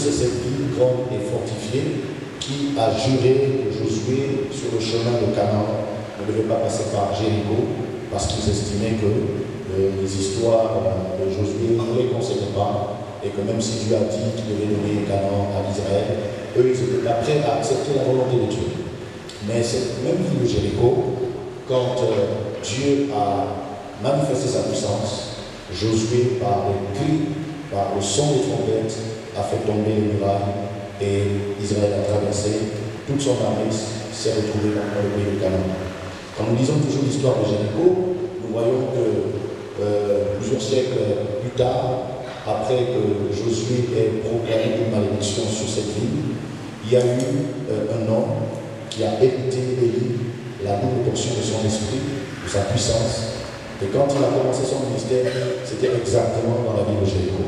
C'est cette ville grande et fortifiée qui a juré de Josué sur le chemin de Canaan ne devait pas passer par Jéricho parce qu'ils estimaient que les histoires de Josué ne les concernaient pas et que même si Dieu a dit qu'il devait donner Canaan à Israël, eux ils étaient prêts à accepter la volonté de Dieu. Mais cette même ville de Jéricho, quand Dieu a manifesté sa puissance, Josué, par les cris, par le son des trompettes, a fait tomber les murailles et Israël a traversé, toute son armée s'est retrouvée dans le pays de Canaan. Quand nous lisons toujours l'histoire de Jéricho, nous voyons que plusieurs siècles plus tard, après que Josué ait proclamé une malédiction sur cette ville, il y a eu un homme qui a hérité d'Élie la double portion de son esprit, de sa puissance. Et quand il a commencé son ministère, c'était exactement dans la ville de Jéricho.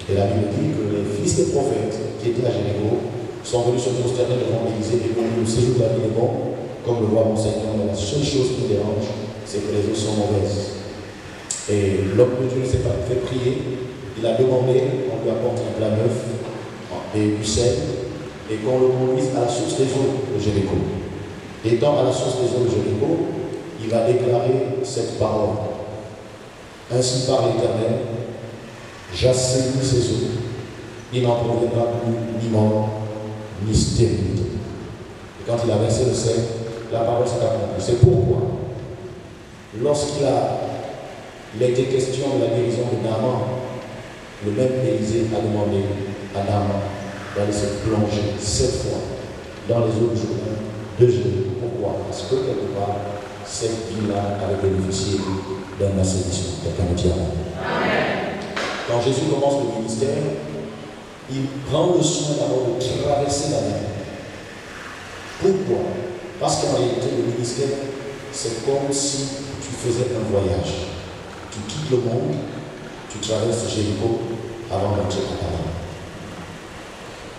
Et la Bible dit que les fils des prophètes qui étaient à Jéricho sont venus se prosterner devant l'Élysée et ont dit: le séjour de la ville est bon, comme le voit mon Seigneur, mais la seule chose qui me dérange, c'est que les eaux sont mauvaises. Et l'homme de Dieu ne s'est pas fait prier, il a demandé qu'on lui apporte un plat neuf et du sel et qu'on le conduise à la source des eaux de Jéricho. Étant à la source des eaux de Jéricho, il va déclarer cette parole: ainsi parle l'Éternel, j'assainis ces eaux, il n'en proviendra plus ni mort, ni stérilité. Et quand il a versé le sel, la parole s'est accomplie. C'est pourquoi, lorsqu'il a été question de la guérison de Naaman, le même Élisée a demandé à Naaman d'aller se plonger 7 fois dans les eaux du Jourdain de Jéricho. Pourquoi? Parce que quelque part, cette ville-là avait bénéficié d'un assainissement. Quelqu'un me dit amen. Quand Jésus commence le ministère, il prend le soin d'abord de traverser la ville. Pourquoi? Parce qu'en réalité, le ministère, c'est comme si tu faisais un voyage. Tu quittes le monde, tu traverses Jéricho avant d'entrer à Canaan.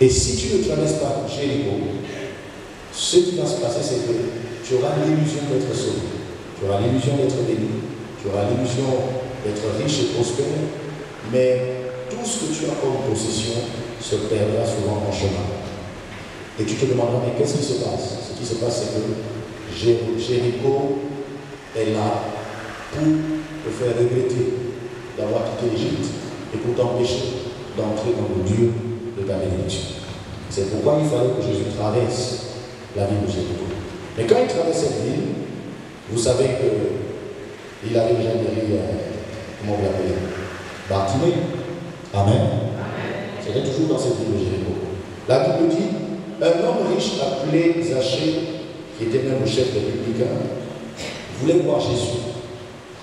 Et si tu ne traverses pas Jéricho, ce qui va se passer, c'est que tu auras l'illusion d'être sauvé, tu auras l'illusion d'être béni, tu auras l'illusion d'être riche et prospère, mais tout ce que tu as comme possession se perdra souvent en chemin. Et tu te demanderas: mais qu'est-ce qui se passe? Ce qui se passe, c'est que Jéricho est là pour te faire regretter d'avoir quitté l'Égypte et pour t'empêcher d'entrer dans le Dieu de ta bénédiction. C'est pourquoi il fallait que Jésus traverse la ville de Jéricho. Mais quand il traverse cette ville, vous savez qu'il avait déjà guéri, comment vous l'appelez, Bartimée. Amen. C'était toujours dans cette ville de Jéricho. La Bible dit: un homme riche appelé Zachée, qui était même le chef des publicains, voulait voir Jésus.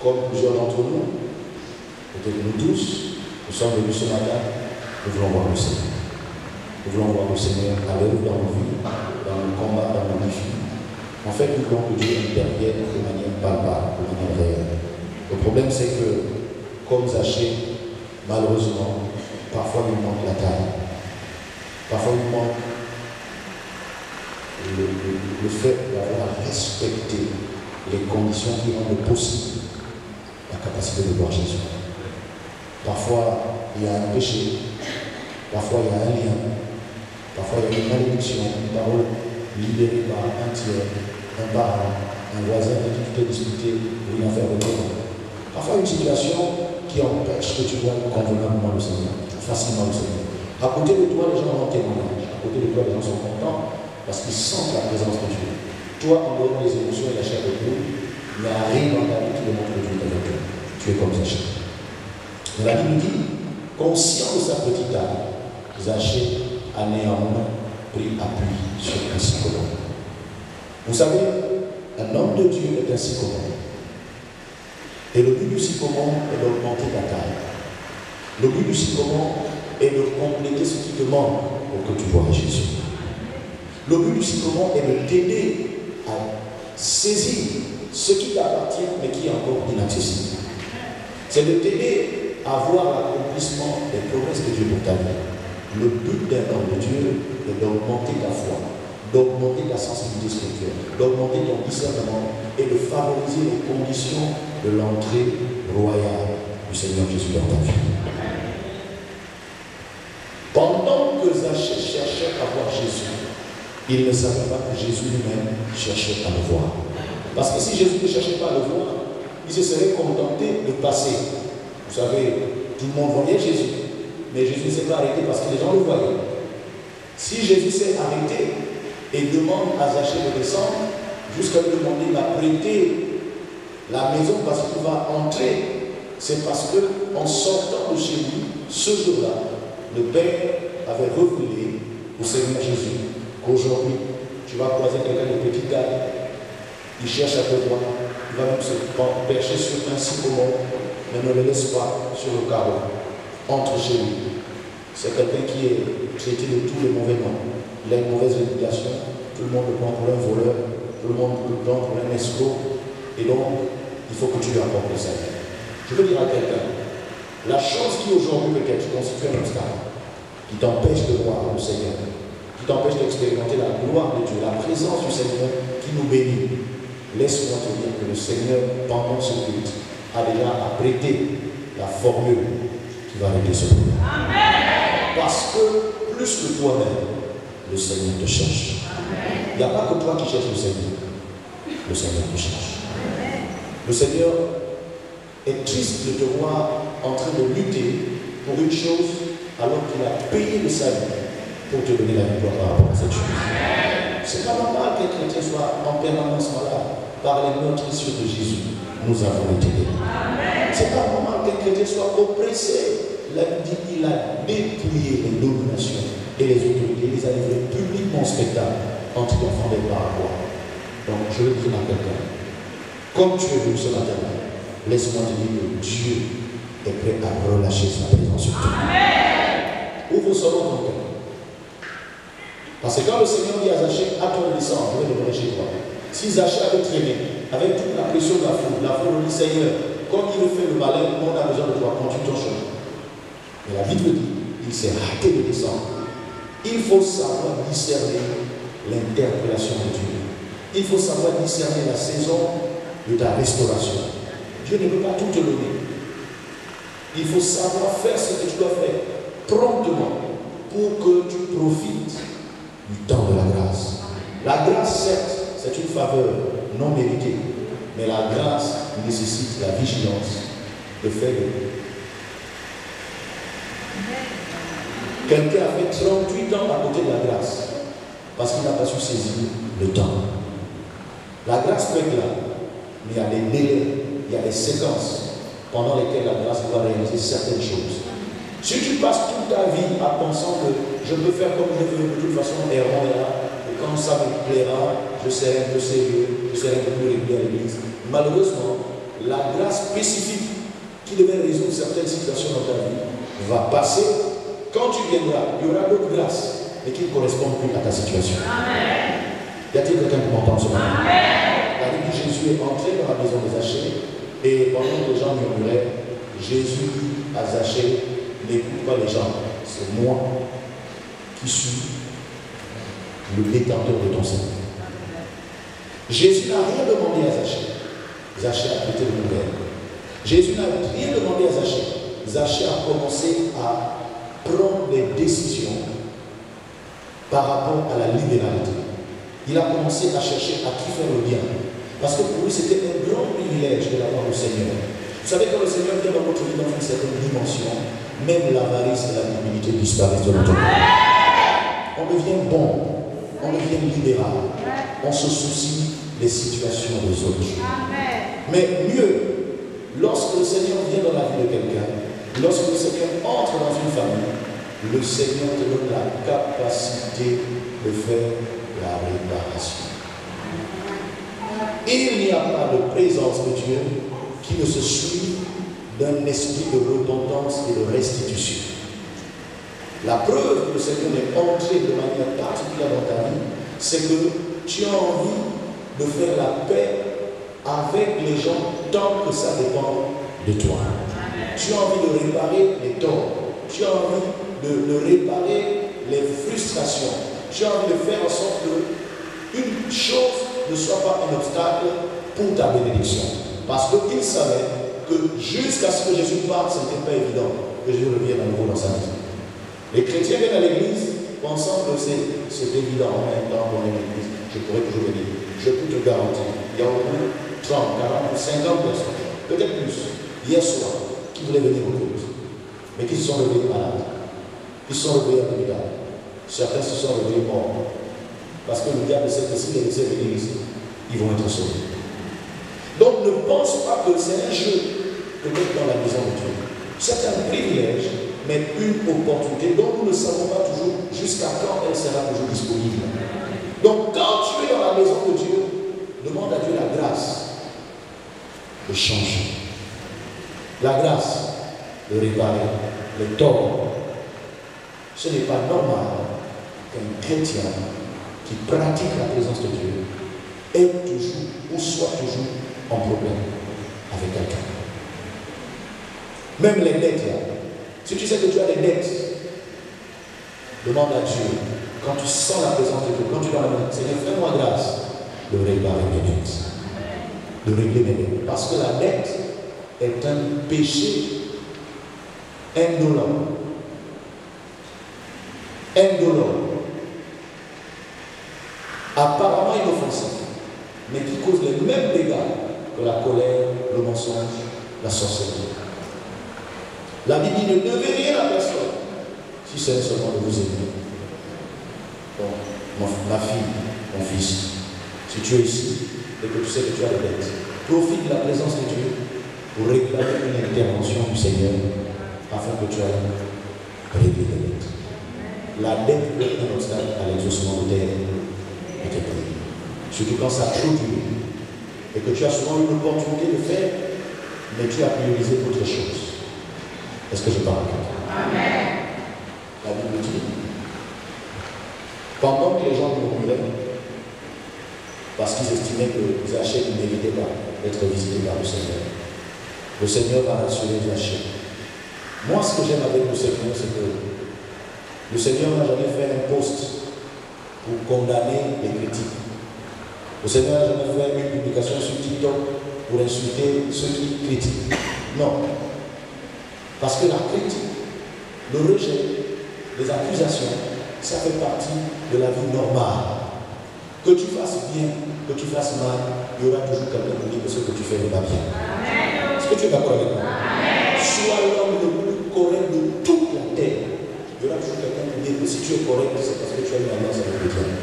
Comme plusieurs d'entre nous, peut-être nous tous, nous sommes venus ce matin, nous voulons voir le Seigneur. Nous voulons voir le Seigneur à l'œuvre dans nos vies, dans le combat, dans nos défis. En fait, nous voulons que Dieu intervienne de manière palpable, de manière réelle. Le problème, c'est que, comme Zachée, malheureusement, parfois il manque la taille. Parfois il manque le fait d'avoir respecté les conditions qui rendent possible la capacité de voir Jésus. Parfois il y a un péché, parfois il y a un lien, parfois il y a une malédiction, une parole libérée par un tiers, un parent, un voisin avec qui tu t'es disputé pour une affaire de temps. Parfois une situation qui empêche que tu vois convenablement le Seigneur, facilement le Seigneur. À côté de toi, les gens ont témoignage. À côté de toi, les gens sont contents parce qu'ils sentent la présence de Dieu. Toi, en dehors des émotions et la chair de Dieu, il n'y a rien dans ta vie qui démontre que Dieu est avec toi. Tu es comme Zachée. Mais la Bible dit, conscient de sa petite âme, Zachée a néanmoins pris appui sur un sycomore. Vous savez, un homme de Dieu est un sycomore. Et le but du sycomore est d'augmenter ta taille. Le but du sycomore est de compléter ce qui te manque pour que tu vois Jésus. Le but du sycomore est de t'aider à saisir ce qui t'appartient mais qui est encore inaccessible. C'est de t'aider à voir l'accomplissement des promesses de Dieu pour ta vie. Le but d'un homme de Dieu est d'augmenter ta foi, d'augmenter ta sensibilité spirituelle, d'augmenter ton discernement et de favoriser les conditions de l'entrée royale du Seigneur Jésus dans ta vie. Pendant que cherchait à voir Jésus, il ne savait pas que Jésus lui-même cherchait à le voir. Parce que si Jésus ne cherchait pas à le voir, il se serait contenté de passer. Vous savez, tout le monde voyait Jésus, mais Jésus ne s'est pas arrêté parce que les gens le voyaient. Si Jésus s'est arrêté et demande à Zachée de descendre, jusqu'à lui demander d'apprêter la maison parce qu'il va entrer, c'est parce qu'en sortant de chez lui, ce jour-là, le Père avait révélé au Seigneur Jésus qu'aujourd'hui, tu vas croiser quelqu'un de petite taille, il cherche à te voir, il va même se percher sur un sycomore, mais ne le laisse pas sur le carreau. Entre chez lui. C'est quelqu'un qui est traité de tous les mauvais noms. Il a une mauvaise réputation, tout le monde le prend pour un voleur, tout le monde le prend pour un escroc, et donc il faut que tu lui apportes le Seigneur. Je veux dire à quelqu'un, la chose qui aujourd'hui peut-être constitue un obstacle, qui t'empêche de voir le Seigneur, qui t'empêche d'expérimenter la gloire de Dieu, la présence du Seigneur qui nous bénit, laisse-moi te dire que le Seigneur, pendant ce culte, a déjà apprêté la formule qui va régler ce problème. Parce que plus que toi-même, le Seigneur te cherche. Il n'y a pas que toi qui cherches le Seigneur. Le Seigneur te cherche. Le Seigneur est triste de te voir en train de lutter pour une chose alors qu'il a payé de sa vie pour te donner la victoire par rapport à cette chose. C'est pas normal qu'un chrétien soit en permanence malade. Par les meurtrissures de Jésus, nous avons été bénis. C'est pas normal qu'un chrétien soit oppressé. Il a dépouillé les dominations et les autorités, il les a livrés publiquement en spectacle en triomphant des parois. Donc je veux dire à quelqu'un, comme tu es venu ce matin-là, laisse-moi te dire que Dieu est prêt à relâcher sa présence sur toi. Ouvre seulement ton cœur. Parce que quand le Seigneur dit à Zachée, à toi de descendre, je vais demeurer chez toi. Si Zachée avait traîné, avec toute la pression de la foule dit Seigneur, comme il veut faire le malin, on a besoin de toi, continue ton chemin. Mais la Bible dit, il s'est raté de descendre. Il faut savoir discerner l'interpellation de Dieu. Il faut savoir discerner la saison de ta restauration. Dieu ne peut pas tout te donner. Il faut savoir faire ce que tu dois faire promptement pour que tu profites du temps de la grâce. La grâce, certes, c'est une faveur non méritée, mais la grâce nécessite la vigilance de faire le. Quelqu'un a fait 38 ans à côté de la grâce parce qu'il n'a pas su saisir le temps. La grâce peut être là, mais il y a des délais, il y a des séquences pendant lesquelles la grâce doit réaliser certaines choses. Si tu passes toute ta vie en pensant que je peux faire comme je veux, de toute façon, errant est là, et quand ça me plaira, je serai un peu sérieux, je serai un peu plus régulier à l'église. Malheureusement, la grâce spécifique qui devait résoudre certaines situations dans ta vie va passer. Quand tu viendras, il y aura d'autres grâces, mais qui ne correspondent plus à ta situation. Amen. Y a-t-il quelqu'un qui m'entend ce matin? La Bible dit Jésus est entré dans la maison de Zachée, et pendant que les gens murmuraient, Jésus dit à Zachée, n'écoute pas les gens, c'est moi qui suis le détenteur de ton Seigneur. Jésus n'a rien demandé à Zachée. Zachée a prêté le couvert. Jésus n'a rien demandé à Zachée. Zachée a commencé à prendre des décisions par rapport à la libéralité. Il a commencé à chercher à qui faire le bien. Parce que pour lui, c'était un grand privilège de l'avoir au Seigneur. Vous savez, quand le Seigneur vient dans votre vie dans une certaine dimension, même l'avarice et la humilité disparaissent de notre vie. On devient bon, on devient libéral, on se soucie des situations des autres. Mais mieux, lorsque le Seigneur vient dans la vie de quelqu'un, lorsque le Seigneur entre dans une famille, le Seigneur te donne la capacité de faire la réparation. Il n'y a pas de présence de Dieu qui ne se suive d'un esprit de repentance et de restitution. La preuve que le Seigneur est entré de manière particulière dans ta vie, c'est que tu as envie de faire la paix avec les gens tant que ça dépend de toi. Tu as envie de réparer les torts. Tu as envie de réparer les frustrations. Tu as envie de faire en sorte qu'une chose ne soit pas un obstacle pour ta bénédiction. Parce qu'il savait que jusqu'à ce que Jésus parte, ce n'était pas évident que Jésus revienne à nouveau dans sa vie. Les chrétiens viennent à l'église pensant que c'est évident en même temps qu'on est l'église, je pourrais toujours venir. Je peux te garantir, il y a au moins 30, 40, 50 personnes, peut-être plus, hier soir, qui voulaient venir au culte, mais qui se sont réveillés malades, qui se sont réveillés à l'hôpital. Certains se sont réveillés morts. Parce que le diable sait que s'il les laisse venir ici, ils vont être sauvés. Donc ne pense pas que c'est un jeu, peut-être dans la maison de Dieu. C'est un privilège, mais une opportunité dont nous ne savons pas toujours jusqu'à quand elle sera toujours disponible. Donc quand tu es dans la maison de Dieu, demande à Dieu la grâce de changer. La grâce de réparer les torts. Ce n'est pas normal qu'un chrétien qui pratique la présence de Dieu est toujours ou soit toujours en problème avec quelqu'un. Même les dettes, si tu sais que tu as des dettes, demande à Dieu, quand tu sens la présence de Dieu, quand tu vas la main, Seigneur, fais-moi grâce de réparer mes dettes, de régler mes dettes. Parce que la dette est un péché indolent. Apparemment inoffensif, mais qui cause les mêmes dégâts que la colère, le mensonge, la sorcellerie. La Bible dit ne devez rien à personne si c'est seulement de vous aimer. Donc, ma fille, mon fils, si tu es ici et que tu sais que tu as des dettes, profite de la présence de Dieu pour réclamer une intervention du Seigneur afin que tu ailles régler les dettes. La dette peut être un obstacle à l'exaucement de tes prières. Surtout quand ça a trop duré et que tu as souvent eu l'opportunité de faire, mais tu as priorisé autre chose. Est-ce que je parle à quelqu'un? Amen. La Bible dit, pendant que les gens murmuraient, parce qu'ils estimaient que Zachée ne méritait pas d'être visité par le Seigneur va rassurer Zachée. Moi, ce que j'aime avec le Seigneur, c'est que le Seigneur n'a jamais fait un post pour condamner les critiques. Le Seigneur n'a jamais fait une publication sur TikTok pour insulter ceux qui critiquent. Non. Parce que la critique, le rejet, les accusations, ça fait partie de la vie normale. Que tu fasses bien, que tu fasses mal, il y aura toujours quelqu'un qui dit que ce que tu fais n'est pas bien. Est-ce que tu es d'accord avec moi? Sois l'homme le plus correct de toute la terre. Il y aura toujours quelqu'un qui dit que si tu es correct, c'est parce que tu as une alliance avec le diable.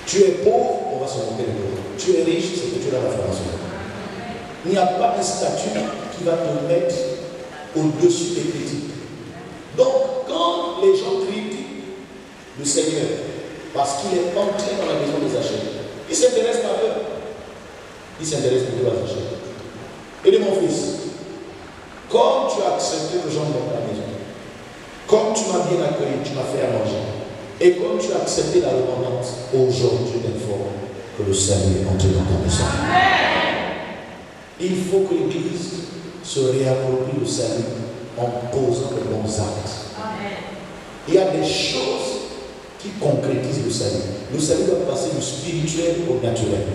Tu es pauvre, on va se moquer de toi. Tu es riche, c'est que tu as la formation. Il n'y a pas un statut qui va te mettre au-dessus des critiques. Donc, quand les gens critiquent le Seigneur, parce qu'il est entré dans la maison des Zachée, il s'intéresse pas à eux. Il s'intéresse plutôt à Zachée. Et dit mon fils, comme tu as accepté le genre dans ta maison, comme tu m'as bien accueilli, tu m'as fait à manger, et comme tu as accepté la repentance, aujourd'hui je t'informe que le salut est entré dans ta maison. Il faut que l'Église se réapproprie le salut en posant de bons actes. Il y a des choses qui concrétisent le salut. Le salut doit passer du spirituel au naturel.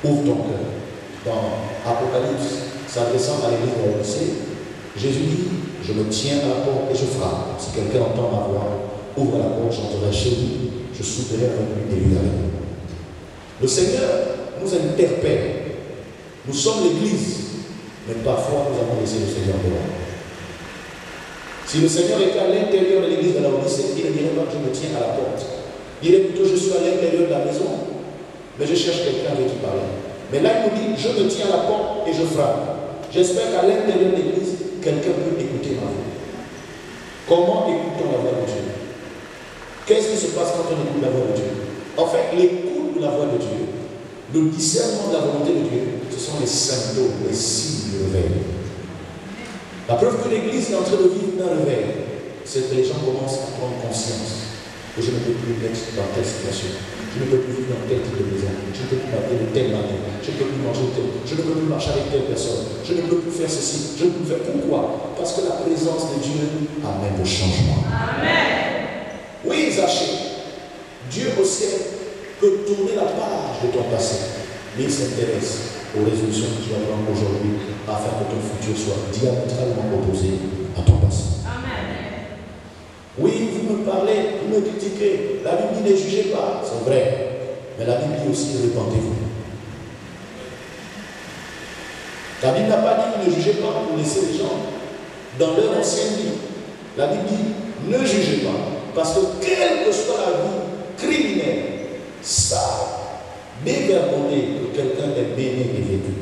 Ouvre ton cœur. Dans Apocalypse, s'adressant à l'église de l'Odyssée, Jésus dit, je me tiens à la porte et je frappe. Si quelqu'un entend ma voix, ouvre la porte, j'entrerai chez lui, je souperai avec lui et lui avec lui. Le Seigneur nous interpelle. Nous sommes l'église, mais parfois nous avons laissé le Seigneur dehors. Si le Seigneur était à l'intérieur de l'église de la Odyssée, il ne dirait pas que je me tiens à la porte. Il dirait plutôt je suis à l'intérieur de la maison, mais je cherche quelqu'un avec qui parler. Mais là, il nous dit, je me tiens à la porte et je frappe. J'espère qu'à l'intérieur de l'église, quelqu'un peut écouter ma voix. Comment écoute-t-on la voix de Dieu? Qu'est-ce qui se passe quand on écoute la voix de Dieu? En fait, l'écoute de la voix de Dieu, le discernement de la volonté de Dieu, ce sont les symptômes, les signes du réveil. La preuve que l'Église est en train de vivre d'un réveil, c'est que les gens commencent à prendre conscience que je ne peux plus être dans telle situation. Je ne peux plus vivre dans tel type de maison. Je ne peux plus m'appeler de telle manière. Je ne peux plus manger tel. Je ne peux plus marcher avec telle personne. Je ne peux plus faire ceci. Je ne peux plus faire. Pourquoi? Parce que la présence de Dieu amène le changement. Amen. Oui, Zachée, Dieu au ciel peut tourner la page de ton passé, mais il s'intéresse aux résolutions que tu vas prendre aujourd'hui afin que ton futur soit diamétralement opposé à ton passé. Amen. Oui, vous me parlez, vous me critiquez. La Bible dit ne jugez pas, c'est vrai. Mais la Bible dit aussi répentez-vous. La Bible n'a pas dit ne jugez pas pour laisser les gens dans leur ancienne vie. La Bible dit ne jugez pas. Parce que quelle que soit la vie criminelle, ça, dévergondé que quelqu'un est béni et vécu,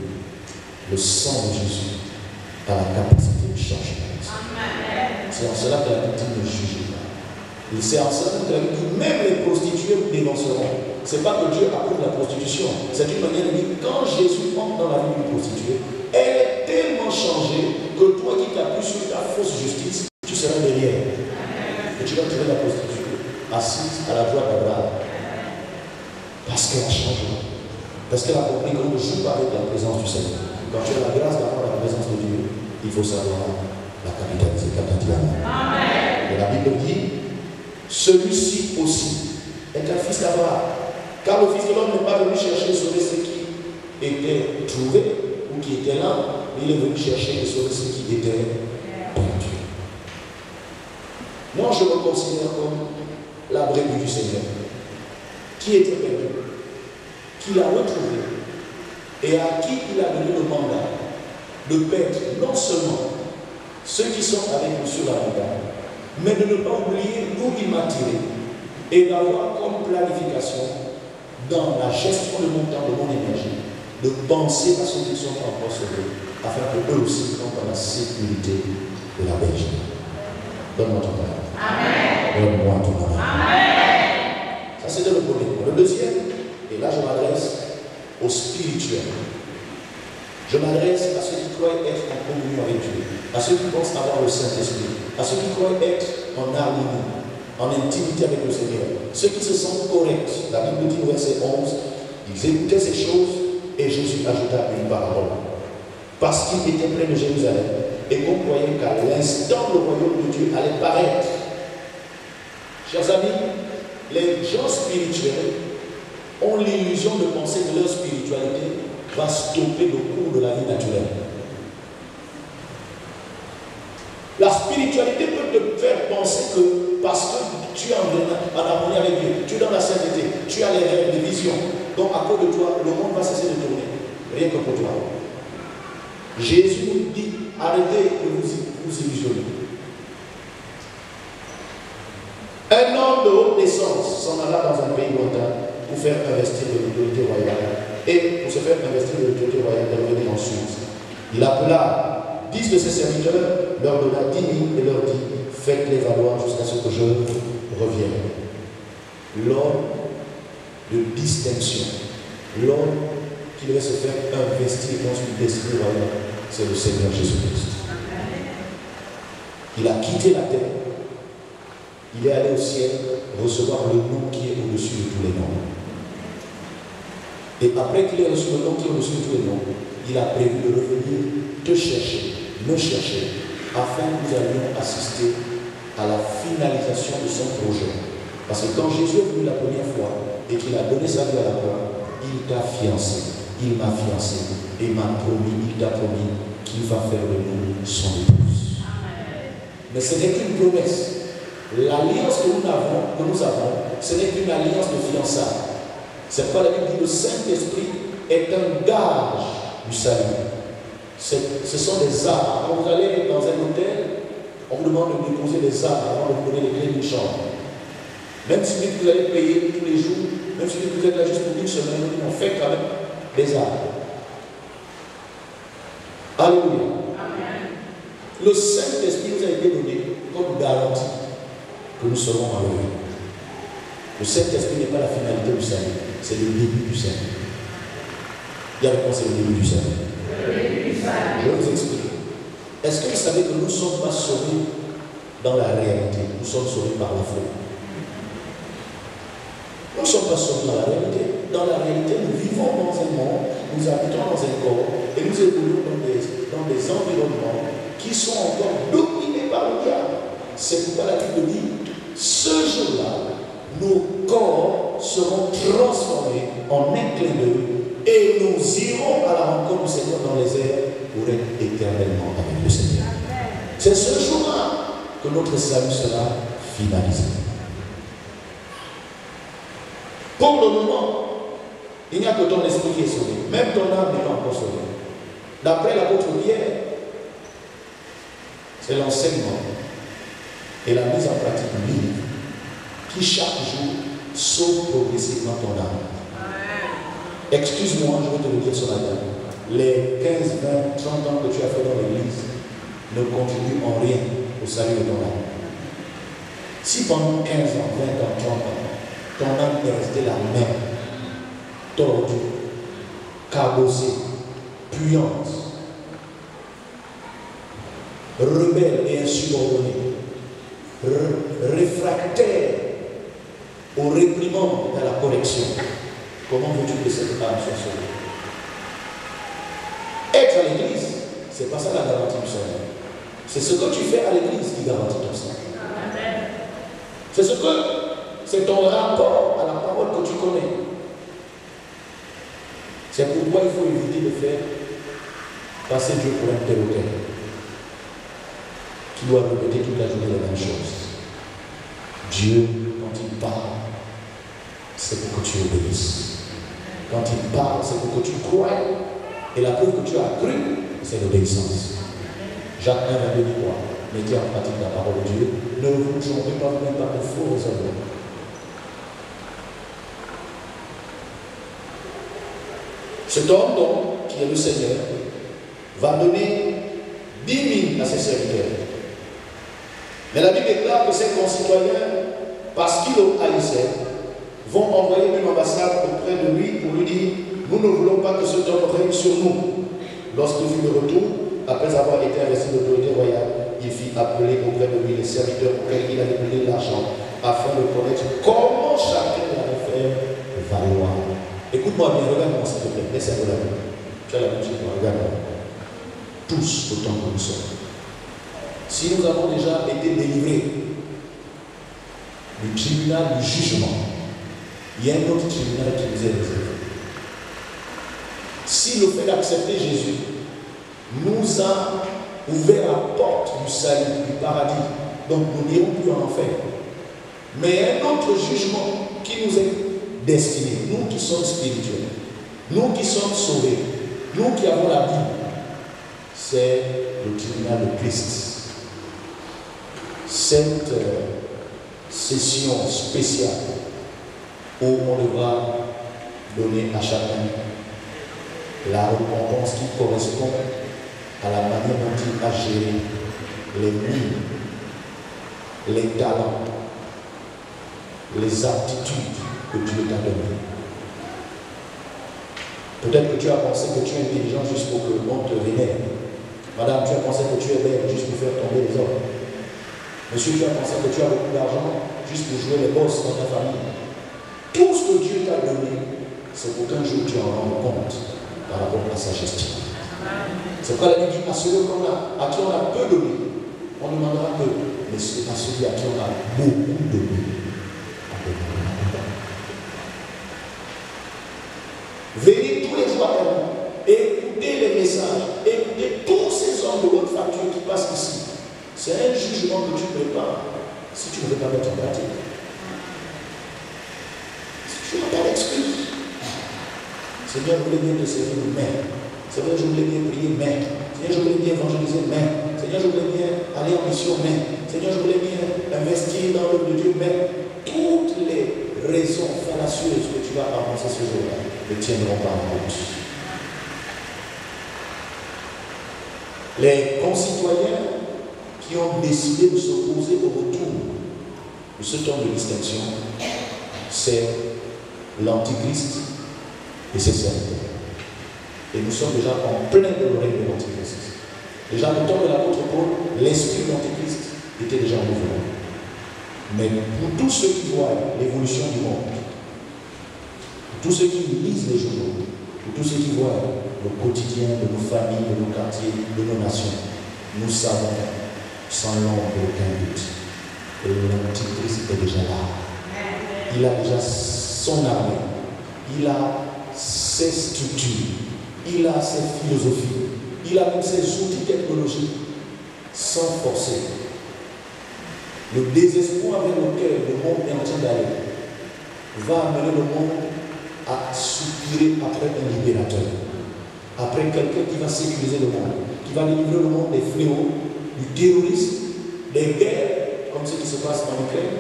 le sang de Jésus a la capacité de changer la vie. C'est en cela que la Bible dit ne jugez pas. Et c'est en cela que la Bible dit même les prostituées vous dénonceront. Ce n'est pas que Dieu approuve la prostitution. C'est une manière de dire quand Jésus entre dans la vie d'une prostituée, elle est tellement changée que toi qui t'appuies sur ta fausse justice, tu seras derrière. Et tu vas trouver la prostituée assise à la droite d'Abraham. Parce qu'elle a changé. Parce qu'elle a compris qu'on ne joue pas avec la présence du Seigneur. Quand tu as la grâce d'avoir la présence de Dieu, il faut savoir la capitaliser. Et la Bible dit, celui-ci aussi est un fils d'Abraham. Car le Fils de l'homme n'est pas venu chercher et sauver ceux qui étaient trouvés ou qui étaient là, mais il est venu chercher et sauver ceux qui étaient perdus. Moi, je me considère comme la brebis du Seigneur, qui était perdu, qui l'a retrouvé et à qui il a donné le mandat de perdre non seulement ceux qui sont avec nous sur la montagne, mais de ne pas oublier d'où il m'a tiré et d'avoir comme planification dans la gestion de mon temps, de mon énergie, de penser à ceux qui sont encore sauvés, afin qu'eux aussi soient dans la sécurité de la Belgique. Donne-moi ton parole. Donne-moi ton parole. Ça, c'était le premier point. Le deuxième, et là je m'adresse aux spirituels. Je m'adresse à ceux qui croient être en communion avec Dieu, à ceux qui pensent avoir le Saint-Esprit, à ceux qui croient être en harmonie, en intimité avec le Seigneur, ceux qui se sentent corrects. La Bible dit au verset 11, ils écoutaient ces choses et Jésus ajouta une parole. Parce qu'il était près de Jérusalem et qu'on croyait qu'à l'instant le royaume de Dieu allait paraître. Chers amis, les gens spirituels ont l'illusion de penser que leur spiritualité va stopper le cours de la vie naturelle. La spiritualité peut te faire penser que parce que tu es en harmonie avec Dieu, tu es dans la sainteté, tu as les rêves, les visions, donc à cause de toi, le monde va cesser de tourner. Rien que pour toi. Jésus nous dit, arrêtez de vous illusionner. Un homme de haute naissance s'en alla dans un pays lointain pour faire investir de l'autorité royale et pour se faire investir de l'autorité royale de revenir ensuite. Il appela 10 de ses serviteurs, leur donna 10 000 et leur dit, faites-les valoir jusqu'à ce que je revienne. L'homme de distinction, l'homme qui devait se faire investir dans une destinée royale, c'est le Seigneur Jésus-Christ. Il a quitté la terre, il est allé au ciel recevoir le nom qui est au-dessus de tous les noms. Et après qu'il ait reçu le nom qui est au-dessus de tous les noms, il a prévu de revenir te chercher, me chercher, afin que nous allions assister à la finalisation de son projet. Parce que quand Jésus est venu la première fois et qu'il a donné sa vie à la croix, il t'a fiancé, il m'a fiancé, et m'a promis, il t'a promis qu'il va faire de nous son épouse. Mais ce n'est qu'une promesse. L'alliance que nous avons, ce n'est qu'une alliance de fiançailles. C'est pourquoi la Bible dit que le Saint-Esprit est un gage du salut. Ce sont des armes. Quand vous allez dans un hôtel, on vous demande de déposer des armes avant de vous donner les clés d'une chambre. Même si vous allez payer tous les jours, même si vous êtes là juste pour une semaine, on fait quand même des armes. Alléluia. Le Saint-Esprit nous a été donné comme garantie que nous serons enlevés. Le Saint-Esprit n'est pas la finalité du salut, c'est le début du salut. Il y a réponse, c'est le début du salut. Je vais vous expliquer. Est-ce que vous savez que nous ne sommes pas sauvés dans la réalité? Nous sommes sauvés par la foi. Nous ne sommes pas sauvés dans la réalité. Dans la réalité, nous vivons dans un monde, nous habitons dans un corps et nous évoluons dans des environnements qui sont encore dominés par le diable. C'est pourquoi la Bible dit, ce jour-là, nos corps seront transformés en un clin d'œil et nous irons à la rencontre du Seigneur dans les airs pour être éternellement avec le Seigneur. C'est ce jour-là. que notre salut sera finalisé. Pour le moment, il n'y a que ton esprit qui est sauvé. Même ton âme n'est pas encore sauvée. D'après l'apôtre Pierre, c'est l'enseignement et la mise en pratique biblique qui chaque jour sauve progressivement ton âme. Excuse-moi, je vais te le dire ce matin. Les 15, 20, 30 ans que tu as fait dans l'église ne contribuent en rien au salut de ton âme. Si pendant 15 ans, 20 ans, 30 ans, ton âme est restée la même, tordue, cabossée, puante, rebelle et insubordonnée, réfractaire aux réprimandes et à la correction, comment veux-tu que cette âme soit sauvée? Être à l'église, c'est pas ça la garantie du salut. C'est ce que tu fais à l'église qui garantit ton salut. C'est ton rapport à la parole que tu connais. C'est pourquoi il faut éviter de faire passer Dieu pour un tel ou tel qui doit répéter toute la journée la même chose. Dieu, quand il parle, c'est pour que tu obéisses. Quand il parle, c'est pour que tu croies. Et la preuve que tu as cru, c'est l'obéissance. Jacques 1 22 dit quoi? Mettez en pratique la parole de Dieu. Ne vous trompez pas même par de faux raisonnements. Cet homme, donc, qui est le Seigneur, va donner 10 000 à ses serviteurs. Mais la Bible déclare que ses concitoyens, parce qu'ils le haïssaient, vont envoyer une ambassade auprès de lui pour lui dire: nous ne voulons pas que cet homme règne sur nous. Lorsqu'il fut de retour, après avoir été investi d'autorité royale, il fit appeler auprès de lui les serviteurs auxquels il avait donné l'argent, afin de connaître comment chacun l'avait fait valoir. Écoute-moi bien, regarde-moi s'il te plaît, laisse-moi la vie. Tu as la bouche, regarde-moi. Tous autant que nous sommes. Si nous avons déjà été délivrés du tribunal du jugement, il y a un autre tribunal qui nous est réservé. Si le fait d'accepter Jésus nous a ouvert la porte du salut, du paradis, donc nous n'irons plus en enfer. Mais un autre jugement qui nous est destiné, nous qui sommes spirituels, nous qui sommes sauvés, nous qui avons la Bible, c'est le tribunal de Christ. Cette session spéciale où on devra donner à chacun la récompense qui correspond à la manière dont il a géré les mines, les talents, les aptitudes que Dieu t'a données. Peut-être que tu as pensé que tu es intelligent juste pour que le monde te vénère. Madame, tu as pensé que tu es belle juste pour faire tomber les hommes. Monsieur, tu as pensé que tu as beaucoup d'argent juste pour jouer les boss dans ta famille. Tout ce que Dieu t'a donné, c'est pour qu'un jour tu en rendes compte par rapport à sa gestion. C'est pourquoi la Bible dit à ceux à qui on a peu donné, on demandera peu. Mais c'est à celui à qui on a beaucoup donné, on demandera. Venez tous les jours à nous, écoutez les messages, écoutez tous ces hommes de haute facture qui passent ici. C'est un jugement que tu prépares si tu ne veux pas mettre en pratique. Si tu n'as pas d'excuse. Seigneur, je voulais bien te servir, mais. Seigneur, je voulais bien prier, mais. Seigneur, je voulais bien évangéliser, mais. Seigneur, je voulais bien aller en mission, mais. Seigneur, je voulais bien investir dans l'œuvre de Dieu, mais. Toutes les raisons fallacieuses que tu vas avancer ce jour-là ne tiendront pas en compte. Les concitoyens qui ont décidé de s'opposer au retour de ce temps de distinction, c'est l'Antichrist et ses serviteurs. Et nous sommes déjà en plein de règne de l'Antichrist. Déjà au temps de l'apôtre Paul, l'esprit de l'Antichrist était déjà en mouvement. Mais pour tous ceux qui voient l'évolution du monde, pour tous ceux qui lisent les journaux, pour tous ceux qui voient le quotidien de nos familles, de nos quartiers, de nos nations, nous savons sans l'ombre d'aucun doute que l'Antichrist est déjà là. Il a déjà son armée, il a ses structures, il a ses philosophies, il a même ses outils technologiques, sans forcer. Le désespoir vers lequel le monde est en train d'aller va amener le monde à soupirer après un libérateur, après quelqu'un qui va sécuriser le monde, qui va délivrer le monde des fléaux, du terrorisme, des guerres, comme ce qui se passe en Ukraine.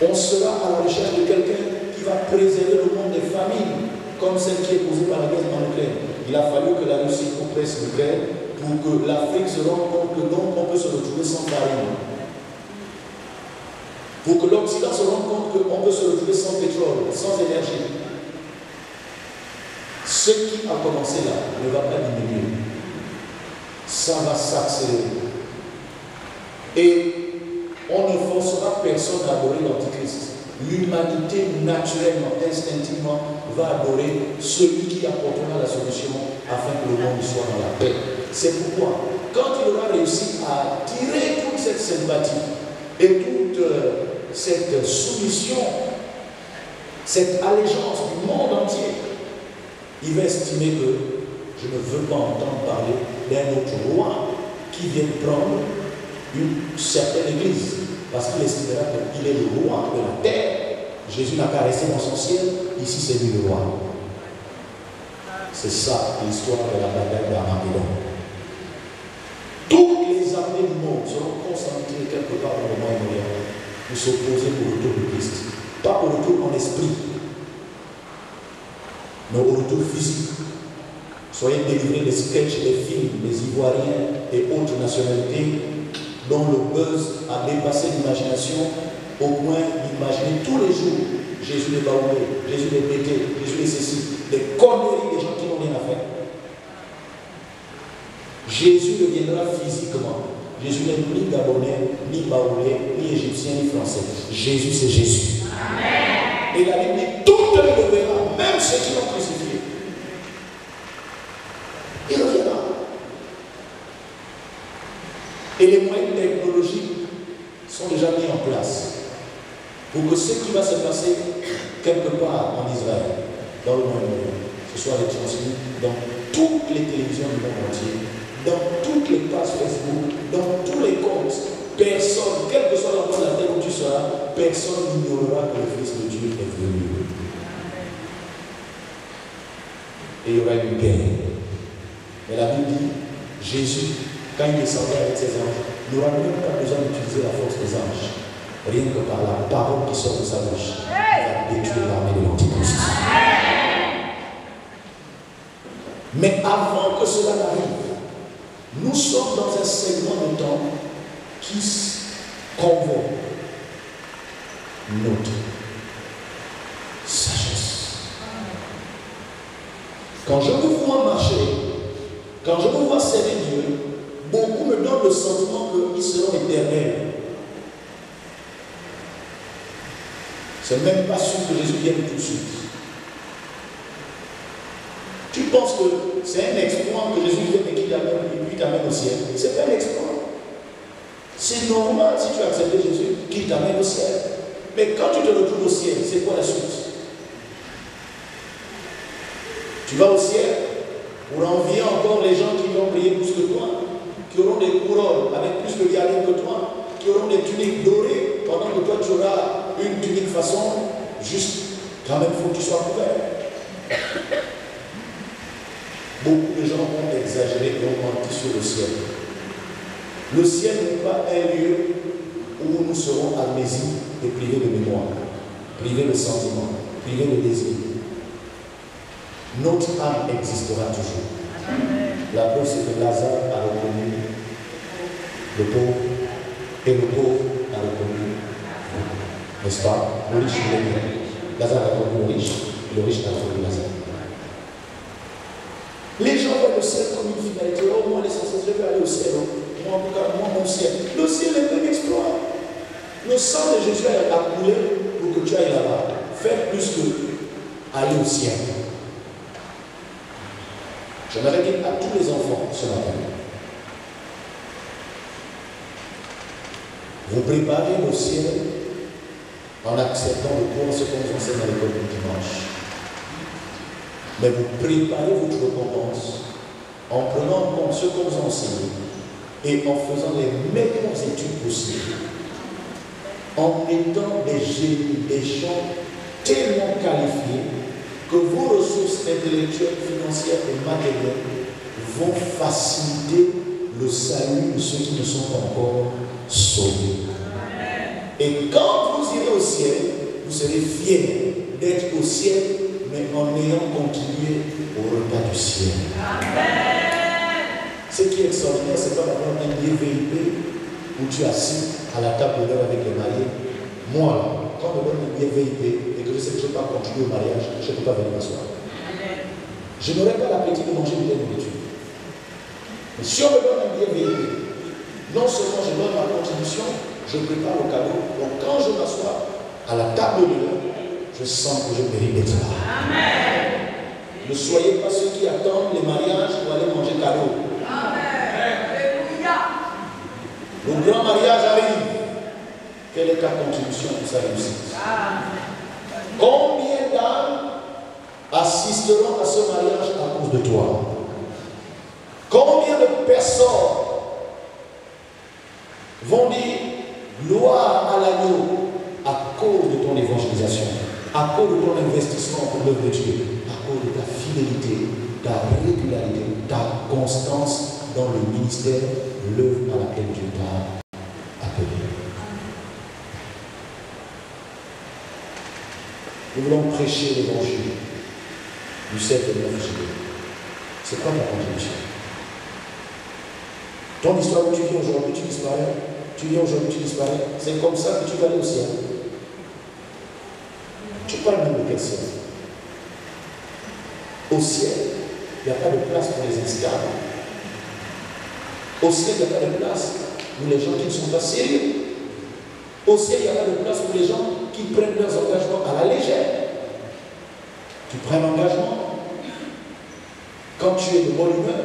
On sera à la recherche de quelqu'un qui va préserver le monde des famines, comme celle qui est causée par la guerre en Ukraine. Il a fallu que la Russie oppresse l'Ukraine pour que l'Afrique se rende compte que donc on peut se retrouver sans farine. Pour que l'Occident se rende compte qu'on peut se retrouver sans pétrole, sans énergie. Ce qui a commencé là ne va pas diminuer. Ça va s'accélérer. Et on ne forcera personne à adorer l'Antichrist. L'humanité, naturellement, instinctivement, va adorer celui qui apportera la solution afin que le monde soit dans la paix. C'est pourquoi, quand il aura réussi à tirer toute cette sympathie et toute cette soumission, cette allégeance du monde entier, il va estimer que je ne veux pas entendre parler d'un autre roi qui vient prendre une certaine église, parce qu'il estimera qu'il est le roi de la terre. Jésus n'a qu'à rester dans son ciel, ici c'est lui le roi. C'est ça l'histoire de la bataille d'Armageddon. Toutes les armées du monde seront concentrées quelque part dans le Moyen-Orient pour s'opposer au retour de Christ. Pas au retour en esprit, mais au retour physique. Soyez délivrés des sketchs, des films, des Ivoiriens et autres nationalités dont le buzz a dépassé l'imagination au point d'imaginer tous les jours Jésus les baoulés, Jésus les pétés, Jésus les ceci, des conneries des gens qui n'ont rien à faire. Jésus deviendra physiquement. Jésus n'est ni gabonais, ni baoulé, ni égyptien, ni français. Jésus, c'est Jésus. Amen. Et la Bible dit, tout le monde le verra, même ceux qui l'ont crucifié. Il reviendra. Et les moyens technologiques sont déjà mis en place pour que ce qui va se passer quelque part en Israël, dans le Moyen-Orient, ce soit retransmis dans toutes les télévisions du monde entier, dans toutes les pages Facebook, dans tous les comptes. Personne, quel que soit l'endroit de la terre où tu seras, personne n'ignorera que le Fils de Dieu est venu. Et il y aura une guerre. Mais la Bible dit, Jésus, quand il descendait avec ses anges, n'aura même pas besoin d'utiliser la force des anges. Rien que par la parole qui sort de sa bouche, il va détruire l'armée de l'Antichrist. Mais avant que cela n'arrive, nous sommes dans un segment de temps qui convoque notre sagesse. Quand je vous vois marcher, quand je vous vois servir Dieu, beaucoup me donnent le sentiment qu'ils seront éternels. C'est même pas sûr que Jésus vienne tout de suite. Tu penses que c'est un exploit que Jésus vienne et qu'il t'amène au ciel? C'est pas un exploit. C'est normal si tu as accepté Jésus qu'il t'amène au ciel. Mais quand tu te retrouves au ciel, c'est quoi la suite? Tu vas au ciel pour envier encore les gens qui vont prier plus que toi, qui auront des couronnes avec plus de diadèmes que toi, qui auront des tuniques dorées, pendant que toi tu auras une tunique façon, juste, quand même il faut que tu sois couvert. Beaucoup de gens ont exagéré et ont menti sur le ciel. Le ciel n'est pas un lieu où nous serons amnésiques et privés de mémoire, privés de sentiments, privés de désir. Notre âme existera toujours. La preuve, c'est que Lazare a reconnu le pauvre et le pauvre a reconnu, n'est-ce pas? Le riche, il est bien. Lazare a reconnu le riche a reconnu Lazare. Les gens voient le ciel comme une finalité. Oh, moi, l'essentiel, je vais aller au ciel. Moi, mon ciel. Le ciel est un exploit. Le sang de Jésus a coulé pour que tu ailles là-bas. Fais plus que aller au ciel. J'aimerais dire à tous les enfants ce matin, vous préparez le ciel en acceptant de croire ce qu'on vous enseigne à l'école du dimanche. Mais vous préparez votre récompense en prenant en compte ce qu'on vous enseigne et en faisant les meilleures études possibles, en étant des génies, des gens tellement qualifiés que vos ressources intellectuelles, financières et matérielles vont faciliter le salut de ceux qui ne sont pas encore sauvés. Et quand vous irez au ciel, vous serez fiers d'être au ciel, mais en ayant contribué au repas du ciel. Ce qui est extraordinaire, c'est pas d'avoir un billet VIP où tu es assis à la table d'honneur avec les mariés. Moi, là, quand on me donne un billet VIP et que je sais que je ne vais pas contribuer au mariage, je ne peux pas venir m'asseoir. Je n'aurai pas l'appétit de manger de la nourriture. Mais si on me donne un billet VIP, non seulement je donne ma contribution, je prépare le cadeau. Donc quand je m'assois à la table d'honneur, je sens que je mérite d'être là. Amen. Ne soyez pas ceux qui attendent les mariages pour aller manger cadeau. Le grand mariage arrive. Quelle est ta contribution pour sa réussite? Combien d'âmes assisteront à ce mariage à cause de toi? Combien de personnes vont dire gloire à l'agneau à cause de ton évangélisation, à cause de ton investissement pour l'œuvre de Dieu, à cause de ta fidélité, ta régularité, ta constance dans le ministère, l'œuvre à laquelle Dieu t'a appelé. Nous voulons prêcher l'évangile du 7 et 9 juillet. C'est quoi ta contribution? Ton histoire où tu vis aujourd'hui, tu disparais. Tu vis aujourd'hui, tu disparais. C'est comme ça que tu vas aller au ciel. Tu parles même de quel ciel? Au ciel, il n'y a pas de place pour les esclaves. Au ciel, il n'y a pas de place pour les gens qui ne sont pas sérieux. Au ciel, il n'y a pas de place pour les gens qui prennent leurs engagements à la légère. Tu prends un engagement. Quand tu es de bonne humeur,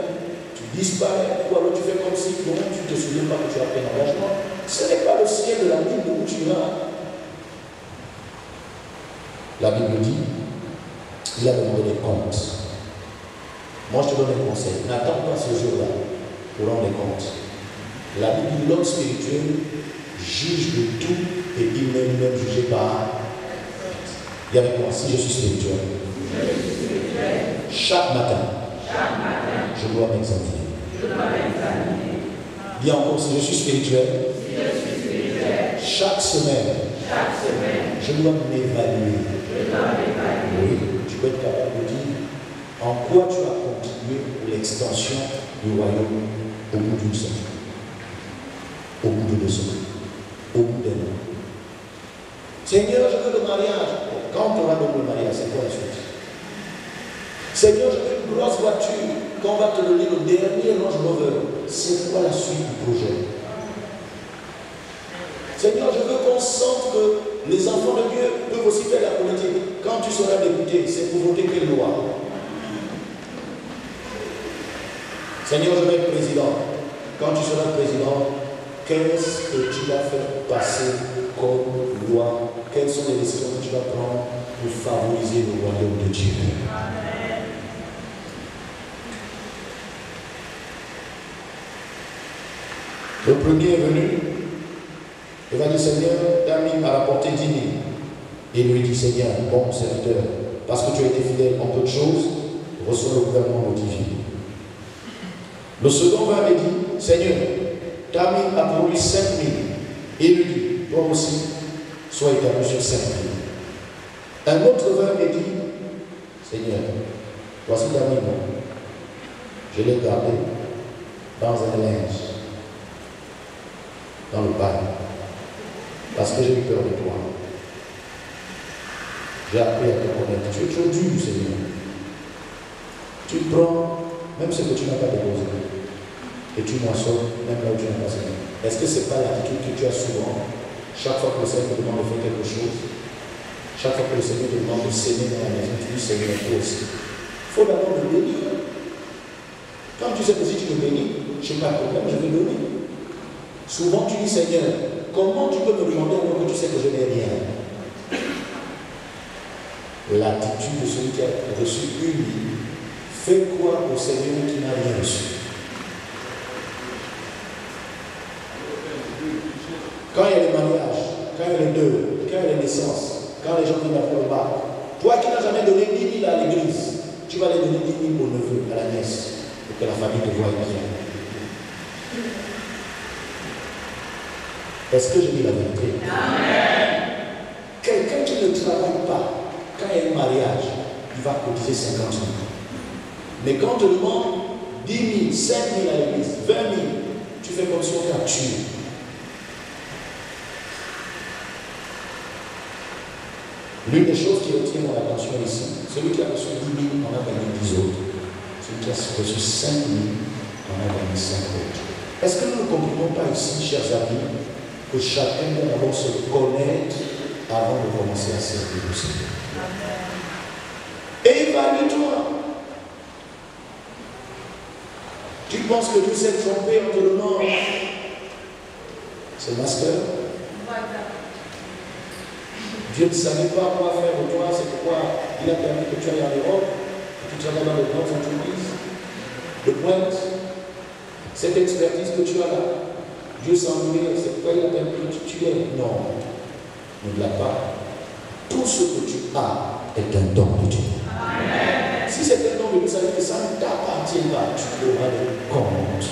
tu disparais, ou alors tu fais comme si toi-même tu ne te souviens pas que tu as pris un engagement. Ce n'est pas le ciel de la Bible où tu vas. La Bible dit, il a demandé des comptes. Moi, je te donne un conseil. N'attends pas ce jour-là pour rendre des comptes. La Bible dit, l'homme spirituel juge de tout et il n'est lui-même jugé par. Il y a avec moi, si je suis spirituel, chaque matin, je dois m'examiner. Dis encore, si je suis spirituel, chaque semaine, je dois m'évaluer. Oui, tu peux être capable de dire en quoi tu as contribué pour l'extension du royaume au bout d'une semaine, au bout de 2 semaines, au bout d'un an. Seigneur, je veux le mariage. Quand on aura donné le mariage, c'est quoi la suite? Seigneur, je veux une grosse voiture. Quand on va te donner le dernier Range Rover, c'est quoi la suite du projet? Seigneur, je veux qu'on sente que les enfants de Dieu peuvent aussi faire la politique. Quand tu seras député, c'est pour voter quelle loi? Seigneur, je veux être président. Quand tu seras président, qu'est-ce que tu vas faire passer comme loi? Quelles sont les décisions que tu vas prendre pour favoriser le royaume de Dieu? Le premier est venu, il va dire, Seigneur, David m'a rapporté 10 000. Et il lui dit, Seigneur, bon serviteur, parce que tu as été fidèle en peu de choses, reçois le gouvernement de 10 000. Le second va et dit, Seigneur, David a produit 5 000. Et il lui dit, toi aussi, sois établi sur 5 000. Un autre va et dit, Seigneur, voici David, je l'ai gardé dans un linge, dans le bain, parce que j'ai eu peur de toi. J'ai appris à te connaître. Tu es trop dur, Seigneur. Tu prends même ce que tu n'as pas déposé et tu moissonnes même là où tu n'as pas semé. Est-ce que ce n'est pas l'attitude que tu as souvent? Chaque fois que le Seigneur te demande de faire quelque chose, chaque fois que le Seigneur te demande de s'aimer dans la maison, tu dis Seigneur, toi aussi. Il faut d'abord le bénir. Quand tu sais que si tu me bénis, je n'ai pas de problème, je vais donner. Souvent tu dis Seigneur, comment tu peux me demander alors que tu sais que je n'ai rien? L'attitude de celui qui a reçu une vie fait quoi au Seigneur qui n'a rien reçu? quand il y a les mariages, quand il y a les deuils, quand il y a les naissances, quand les gens viennent à faire le bac, toi qui n'as jamais donné 10 000 à l'église, tu vas les donner 10 000 au neveu, à la nièce, pour que la famille te voie bien. Est-ce que je dis la vérité? Amen. Quelqu'un qui ne travaille pas, quand il y a un mariage, il va cotiser 50 000. Mais quand on te demande 10 000, 5 000 à l'église, 20 000, tu fais comme si on t'a tué. L'une des choses qui retient mon attention ici, celui qui a reçu 10 000 en a gagné 10 autres. Celui qui a reçu 5 000 en a gagné 5 autres. Est-ce que nous ne comprenons pas ici, chers amis, que chacun doit d'abord se connaître avant de commencer à servir le Seigneur? Et évalue-toi. Tu penses que Dieu s'est trompé en te donnant ce master? Dieu ne savait pas quoi faire de toi, c'est pourquoi il a permis que tu ailles en Europe, que tu travailles dans de grandes entreprises, de pointe. Cette expertise que tu as là, Dieu s'en voulait, c'est pourquoi il a permis que tu es. Non, ne blague pas. Tout ce que tu as est un don de Dieu. Amen. Si c'est un don de Dieu, ça veut dire que ça ne t'appartient pas, tu auras le compte.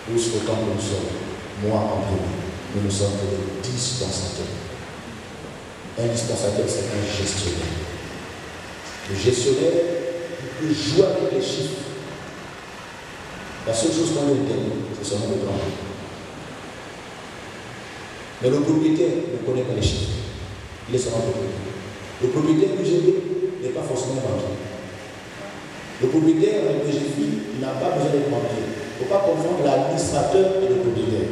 Où ce temps que nous sommes, moi en premier, nous ne sommes que des dispensateurs. Un dispensateur, c'est un gestionnaire. Le gestionnaire, il peut jouer avec les chiffres. La seule chose qu'on lui donne, c'est seulement le grand. Mais le propriétaire ne connaît pas les chiffres. Il est seulement propriétaire. Le propriétaire UGB n'est pas forcément banquier. Le propriétaire de GFI n'a pas besoin d'être banquier. Il ne faut pas confondre l'administrateur et le propriétaire.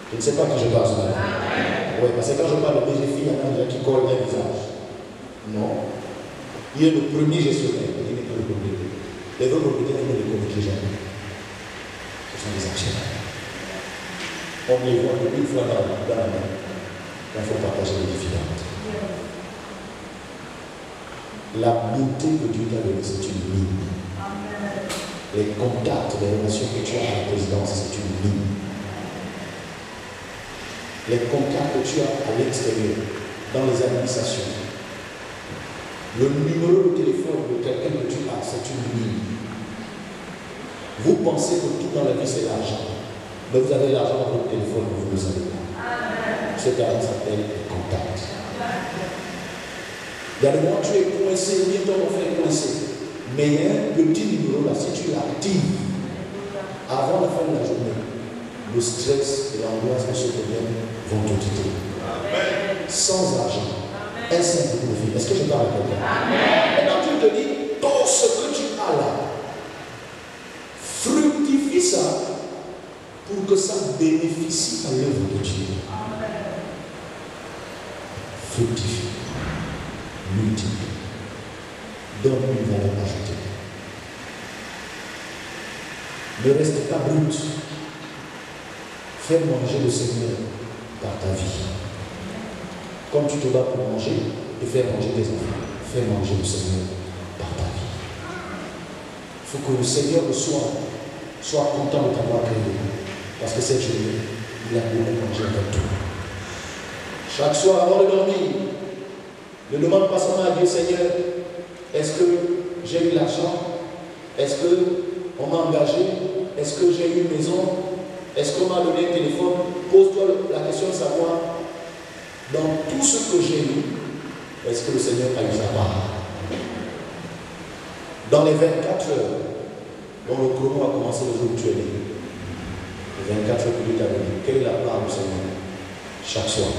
Je ne sais pas qui je parle ce matin. Oui, parce que quand je parle de BGFI, il y en a déjà qui collent un visage. Non. Il est le premier gestionnaire, il n'est pas le propriétaire. Les vrais propriétaires, ils ne les connaissent jamais. Ce sont des actionnaires. On les voit une fois dans la main. Il faut partager les dividendes. La beauté que Dieu t'a donnée, c'est une mine. Les contacts, les relations que tu as à la présidence, c'est une mine. Les contacts que tu as à l'extérieur, dans les administrations, le numéro de téléphone de quelqu'un que tu as, c'est une mine. Vous pensez que tout dans la vie c'est l'argent, mais vous avez l'argent dans votre téléphone, vous ne le savez pas. Cet argent s'appelle les contacts. Il y a des moments où tu es coincé, bientôt on fait coincé. Mais il y a un petit numéro là, si tu l'actives avant la fin de la journée, le stress et l'angoisse de ce problème vont te quitter. Sans argent, un simple profit. Est-ce que je parle à quelqu'un? Maintenant tu te dis, tout ce que tu as là, fructifie ça pour que ça bénéficie à l'œuvre de Dieu. Fructifie, multiplie. Donne une valeur ajoutée. Ne reste pas brut. Fais manger le Seigneur par ta vie. Comme tu te bats pour manger et faire manger tes enfants, fais manger le Seigneur par ta vie. Il faut que le Seigneur soit content de t'avoir créé. Parce que cette journée, il a beaucoup mangé avec toi. Chaque soir, avant de dormir, ne demande pas seulement à Dieu, Seigneur, est-ce que j'ai eu l'argent? Est-ce qu'on m'a engagé? Est-ce que j'ai eu une maison? Est-ce qu'on m'a donné un téléphone? Pose-toi la question de savoir, dans tout ce que j'ai eu, est-ce que le Seigneur a eu sa part? Dans les 24 heures, dont le chrono a commencé le jour où tu es né, les 24 heures que Dieu t'a donné, quelle est la part du Seigneur? Chaque soir,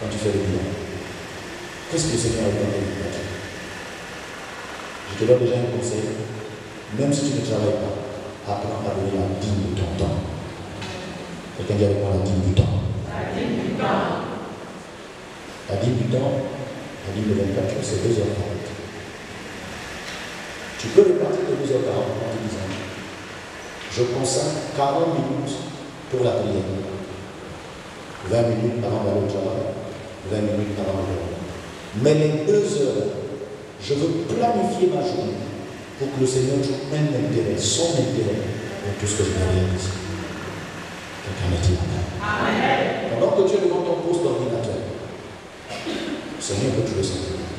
quand tu fais le bilan, qu'est-ce que le Seigneur a donné? Je te donne déjà un conseil. Même si tu ne travailles pas, apprends à donner la dîme de ton temps. Quelqu'un dit avec moi la dîme du temps. La dîme du temps. La dîme du temps, la dîme de 24 heures, c'est 2h40. Tu peux répartir de 2h40 en te disant, je consacre 40 minutes pour la prière. 20 minutes avant d'aller au travail, 20 minutes avant de dormir. Mais les 2 heures, je veux planifier ma journée pour que le Seigneur trouve un intérêt, son intérêt dans tout ce que je vais réaliser. Quelqu'un m'a dit amen. Pendant que tu es devant ton poste d'ordinateur, le Seigneur peut trouver son intérêt.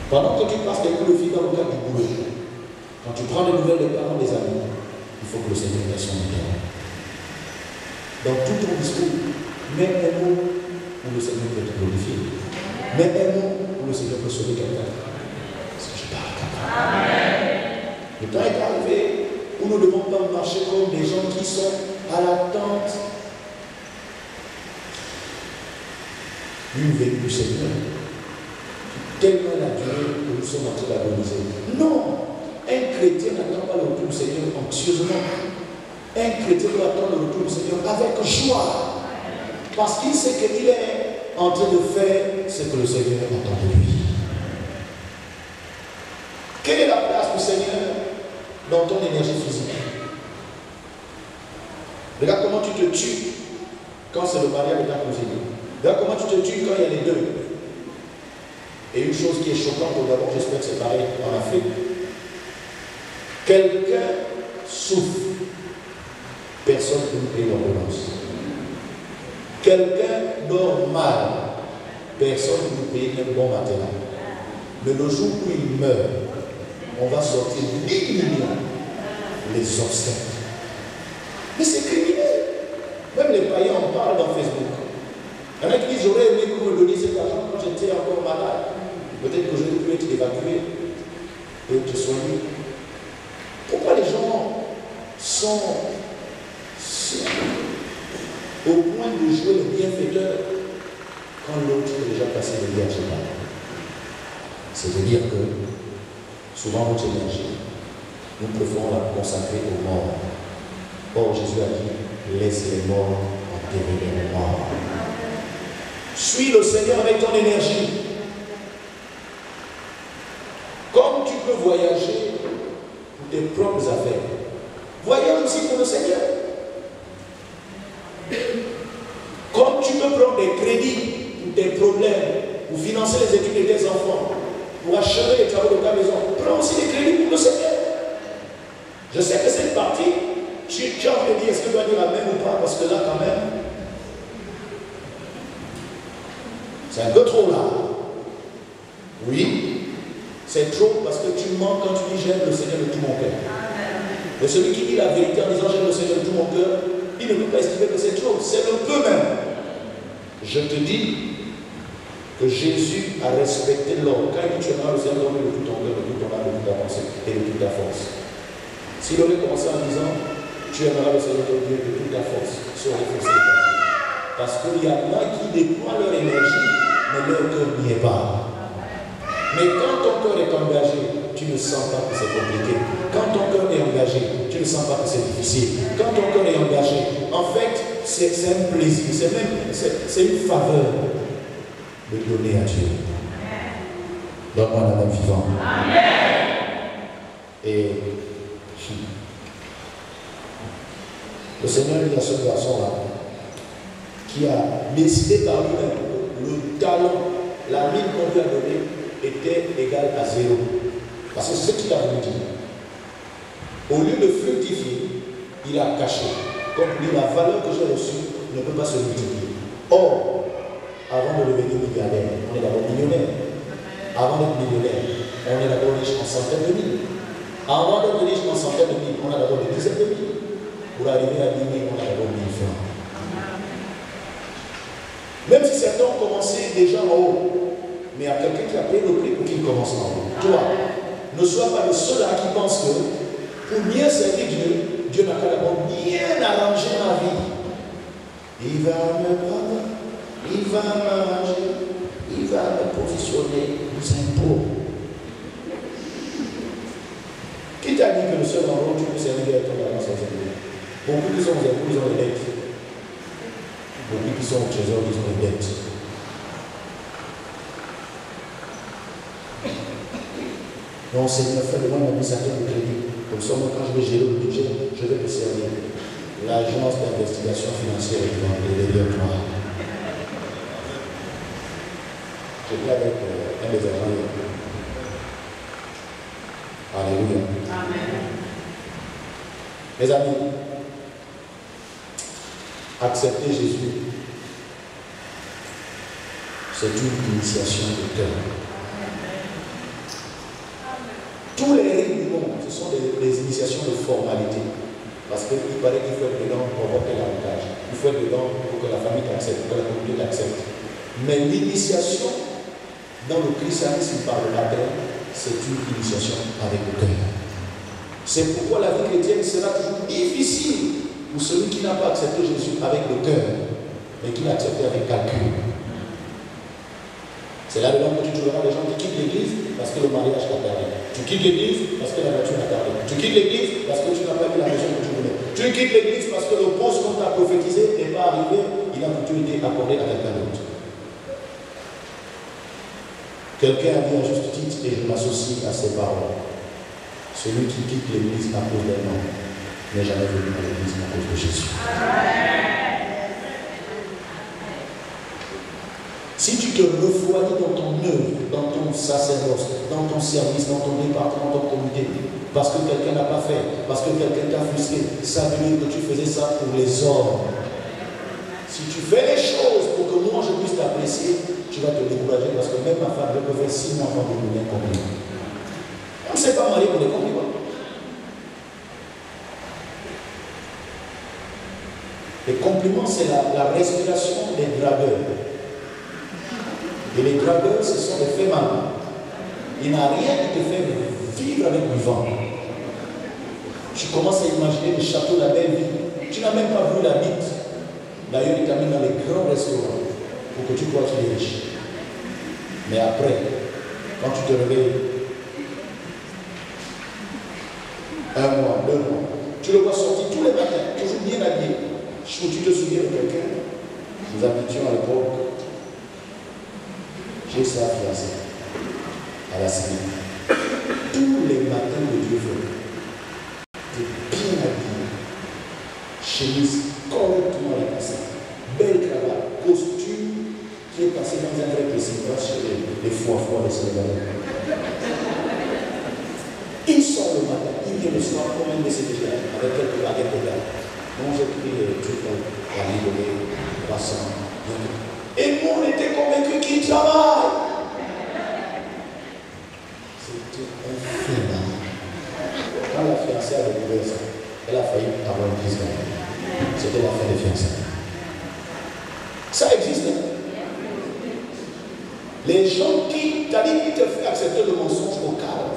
Pendant que tu passes des coups de fil dans le cadre du boulot, quand tu prends des nouvelles des parents, des amis, il faut que le Seigneur ait son intérêt. Dans tout ton discours, mets un mot où le Seigneur peut te glorifier. Mets un mot où le Seigneur peut sauver quelqu'un. Parce que je parle comme ça. Le temps est arrivé où nous ne devons pas marcher comme des gens qui sont à l'attente d'une venue du Seigneur. Tellement la durée que nous sommes en train d'agoniser. Non! Un chrétien n'attend pas le retour du Seigneur anxieusement. Un chrétien doit attendre le retour du Seigneur avec joie. Parce qu'il sait qu'il est en train de faire ce que le Seigneur attend de lui. Quelle est la place du Seigneur dans ton énergie physique? Regarde comment tu te tues quand c'est le mariage de ta cousine. Regarde comment tu te tues quand il y a les deux. Et une chose qui est choquante, d'abord, j'espère que c'est pareil en Afrique. Quelqu'un souffre, personne ne peut payer l'ordonnance. Quelqu'un dort mal, personne ne peut payer un bon matelas. Mais le jour où il meurt, on va sortir 10 millions les obstacles. Mais c'est criminel. Même les païens en parlent dans Facebook. Il y en a qui disent, j'aurais aimé que vous me donniez cet argent quand j'étais encore malade. Peut-être que j'aurais pu être évacué et te soigner. Pourquoi les gens sont au point de jouer le bienfaiteur quand l'autre est déjà passé de vierge? C'est-à-dire que souvent notre énergie, nous préférons la consacrer aux morts. Or, Jésus a dit, laisse les morts enterrer les morts. Suis le Seigneur avec ton énergie. Comme tu peux voyager pour tes propres affaires, voyage aussi pour le Seigneur. Comme tu peux prendre des crédits pour tes problèmes, pour financer les études de tes enfants, pour achever les travaux de ta maison, prends aussi des crédits pour le Seigneur. Je sais que cette partie, tu as envie de dire, est-ce que tu dois dire amen ou pas? Parce que là, quand même, c'est un peu trop là. Oui, c'est trop parce que tu mens quand tu dis j'aime le Seigneur de tout mon cœur. Et celui qui dit la vérité en disant j'aime le Seigneur de tout mon cœur, il ne peut pas estimer que c'est trop, c'est le peu même. Je te dis que Jésus a respecté l'ordre. Quand il dit tu aimeras le Seigneur de tout ton cœur, de tout ton âme, de toute ta pensée et de toute ta force. S'il aurait commencé en disant tu aimeras le Seigneur de Dieu de toute ta force, ça aurait fait. Parce qu'il y en a qui déploient leur énergie, mais leur cœur n'y est pas. Mais quand ton cœur est engagé, tu ne sens pas que c'est compliqué. Quand ton cœur est engagé, tu ne sens pas que c'est difficile. Quand ton cœur est engagé, en fait, c'est un plaisir, c'est une faveur de donner à Dieu. Donne-moi la main vivante. Amen. Et le Seigneur dit à ce garçon-là, qui a décidé par lui-même, le talent, la mine qu'on lui a donnée était égale à 0. Parce que c'est ce qu'il a voulu dire. Au lieu de fructifier, il a caché. Comme lui, la valeur que j'ai reçue ne peut pas se multiplier. Or, avant de devenir milliardaire, on est d'abord millionnaire. Avant d'être millionnaire, on est d'abord riche en centaines de mille. Avant d'être riche en centaines de mille, on a d'abord des dizaines de mille. Pour arriver à 10 000, on a d'abord 1000 francs. Même si certains ont commencé déjà en haut, mais il y a quelqu'un qui a payé le prix pour qu'il commence en haut. Toi, ne sois pas de ceux-là qui pensent que pour mieux servir Dieu, Dieu n'a qu'à d'abord bien arranger ma vie. Il va me prendre, il va m'arranger, il va me positionner aux impôts. Qui t'a dit que le seul endroit où tu peux servir directement dans ces impôts? Beaucoup qui sont aux impôts, ils ont les dettes. Beaucoup qui sont au trésor, ils ont les dettes. Non, Seigneur, fais de moi un administrateur de crédit. Comme ça, moi, quand je vais gérer le budget, je vais te servir. L'agence d'investigation financière est derrière toi. J'étais avec un des agents. Alléluia. Amen. Mes amis, accepter Jésus, c'est une initiation de cœur. Tous les rites du monde, ce sont des initiations de formalité. Parce qu'il paraît qu'il faut être dedans pour porter l'héritage. Il faut être dedans pour que la famille t'accepte, pour que la communauté t'accepte. Mais l'initiation dans le christianisme par le baptême, c'est une initiation avec le cœur. C'est pourquoi la vie chrétienne sera toujours difficile pour celui qui n'a pas accepté Jésus avec le cœur, mais qui l'a accepté avec calcul. C'est là-dedans que tu trouveras des gens qui quittent l'église parce que le mariage t'a perdu. Tu quittes l'église parce que la voiture t'a perdu. Tu quittes l'église parce que tu n'as pas vu la maison que tu voulais. Tu quittes l'église parce que le poste qu'on t'a prophétisé n'est pas arrivé, il a plutôt été accordé à quelqu'un d'autre. Quelqu'un a dit à juste titre, et je m'associe à ces paroles. Celui qui quitte l'église à cause d'un homme n'est jamais venu à l'église à cause de Jésus. Si tu te refroidis dans ton œuvre, dans ton sacerdoce, dans ton service, dans ton département, dans ton comité, parce que quelqu'un n'a pas fait, parce que quelqu'un t'a frustré, ça veut dire que tu faisais ça pour les hommes. Si tu fais les choses pour que moi je puisse t'apprécier, tu vas te décourager parce que même ma femme, je peux faire 6 mois avant de donner un compliment. On ne s'est pas marié pour les compliments. Les compliments, c'est la respiration des dragueurs. Et les dragueurs, ce sont des faits mal. Il n'a rien qui te fait vivre avec du vent. Tu commences à imaginer le château, la belle vie. Tu n'as même pas vu la bite. D'ailleurs, il t'amène dans les grands restaurants pour que tu crois qu'il est riche. Mais après, quand tu te réveilles, 1 mois, 2 mois, tu le vois sortir tous les matins, toujours bien habillé. Tu te souviens de quelqu'un? Nous habitions à l'époque. J'ai sa fiancée à la semaine. Tous les matins de Dieu fait. Bien habillé. Chemise correctement repassée. Belle cravate. Costume qui est passé dans un vrai précipice chez les fois des Sénégalais. Il sort le matin, il vient le soir, comme un BCDG avec quelques baguettes de gars. Bon, j'ai pris les trucs à rigoler, passant. Et nous, on était convaincus qu'il travaille. C'était un phénomène. Quand la fiancée a découvert ça, elle a failli avoir une crise d'âme. C'était la fin des fiançailles. Ça existe. Les gens qui t'as dit qu'ils te font accepter le mensonge au cadre.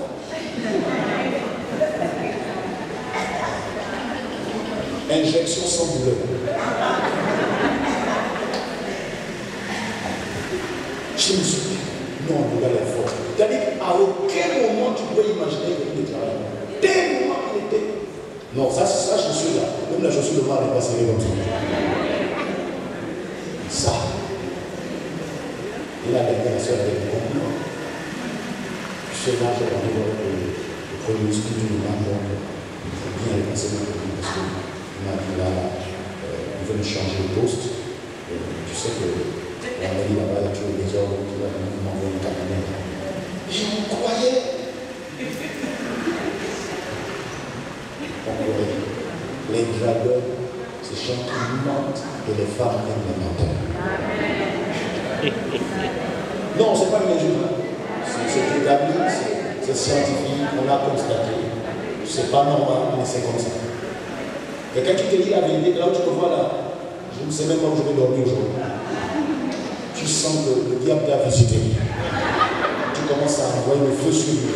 Injection sans douleur. Je me suis dit, non, on regarde la force. C'est-à-dire qu'à aucun moment tu peux imaginer que tu travailles. Dès le moment qu'il était. Non, ça, je suis là. Même la chaussure de mal n'est pas serrée comme ça. Ça. Il a gagné la soeur avec le compliment. Je sais pas, j'ai rendez-vous avec le premier ministre du monde. Il faut bien aller passer dans le pays parce que il veut me changer de poste. Tu sais que la mairie là-bas, il y a toujours des ordres qui m'envoient une camionnette. Et on croyait. Les dragueurs, c'est gens qui mentent et les femmes aiment les menteurs. Non, ce n'est pas une légende. C'est établi, c'est scientifique, on l'a constaté. C'est pas normal, mais c'est comme ça. Quelqu'un qui te dit la vérité, là où tu te vois là, je ne sais même pas où je vais dormir aujourd'hui. Tu sens que le diable t'a visité. Tu commences à envoyer le feu sur lui.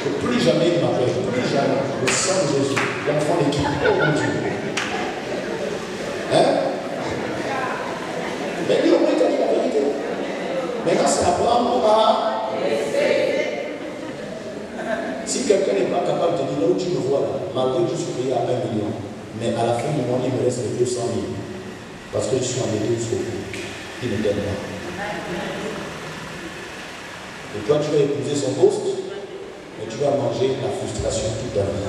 Que plus jamais il m'appelle, plus jamais. Le sang de Jésus, l'enfant d'équipe. Oh mon Dieu. Hein? Mais lui au moins il t'a dit la vérité. Maintenant c'est à prendre à laisser. Si quelqu'un n'est pas capable de te dire là où tu me vois là, malgré que je suis payé à 1 million. Mais à la fin du mois, il me reste 200 000. Parce que je suis endetté jusqu'au bout. Il ne t'aime pas. Et toi, tu vas épouser son poste, mais tu vas manger la frustration toute ta vie.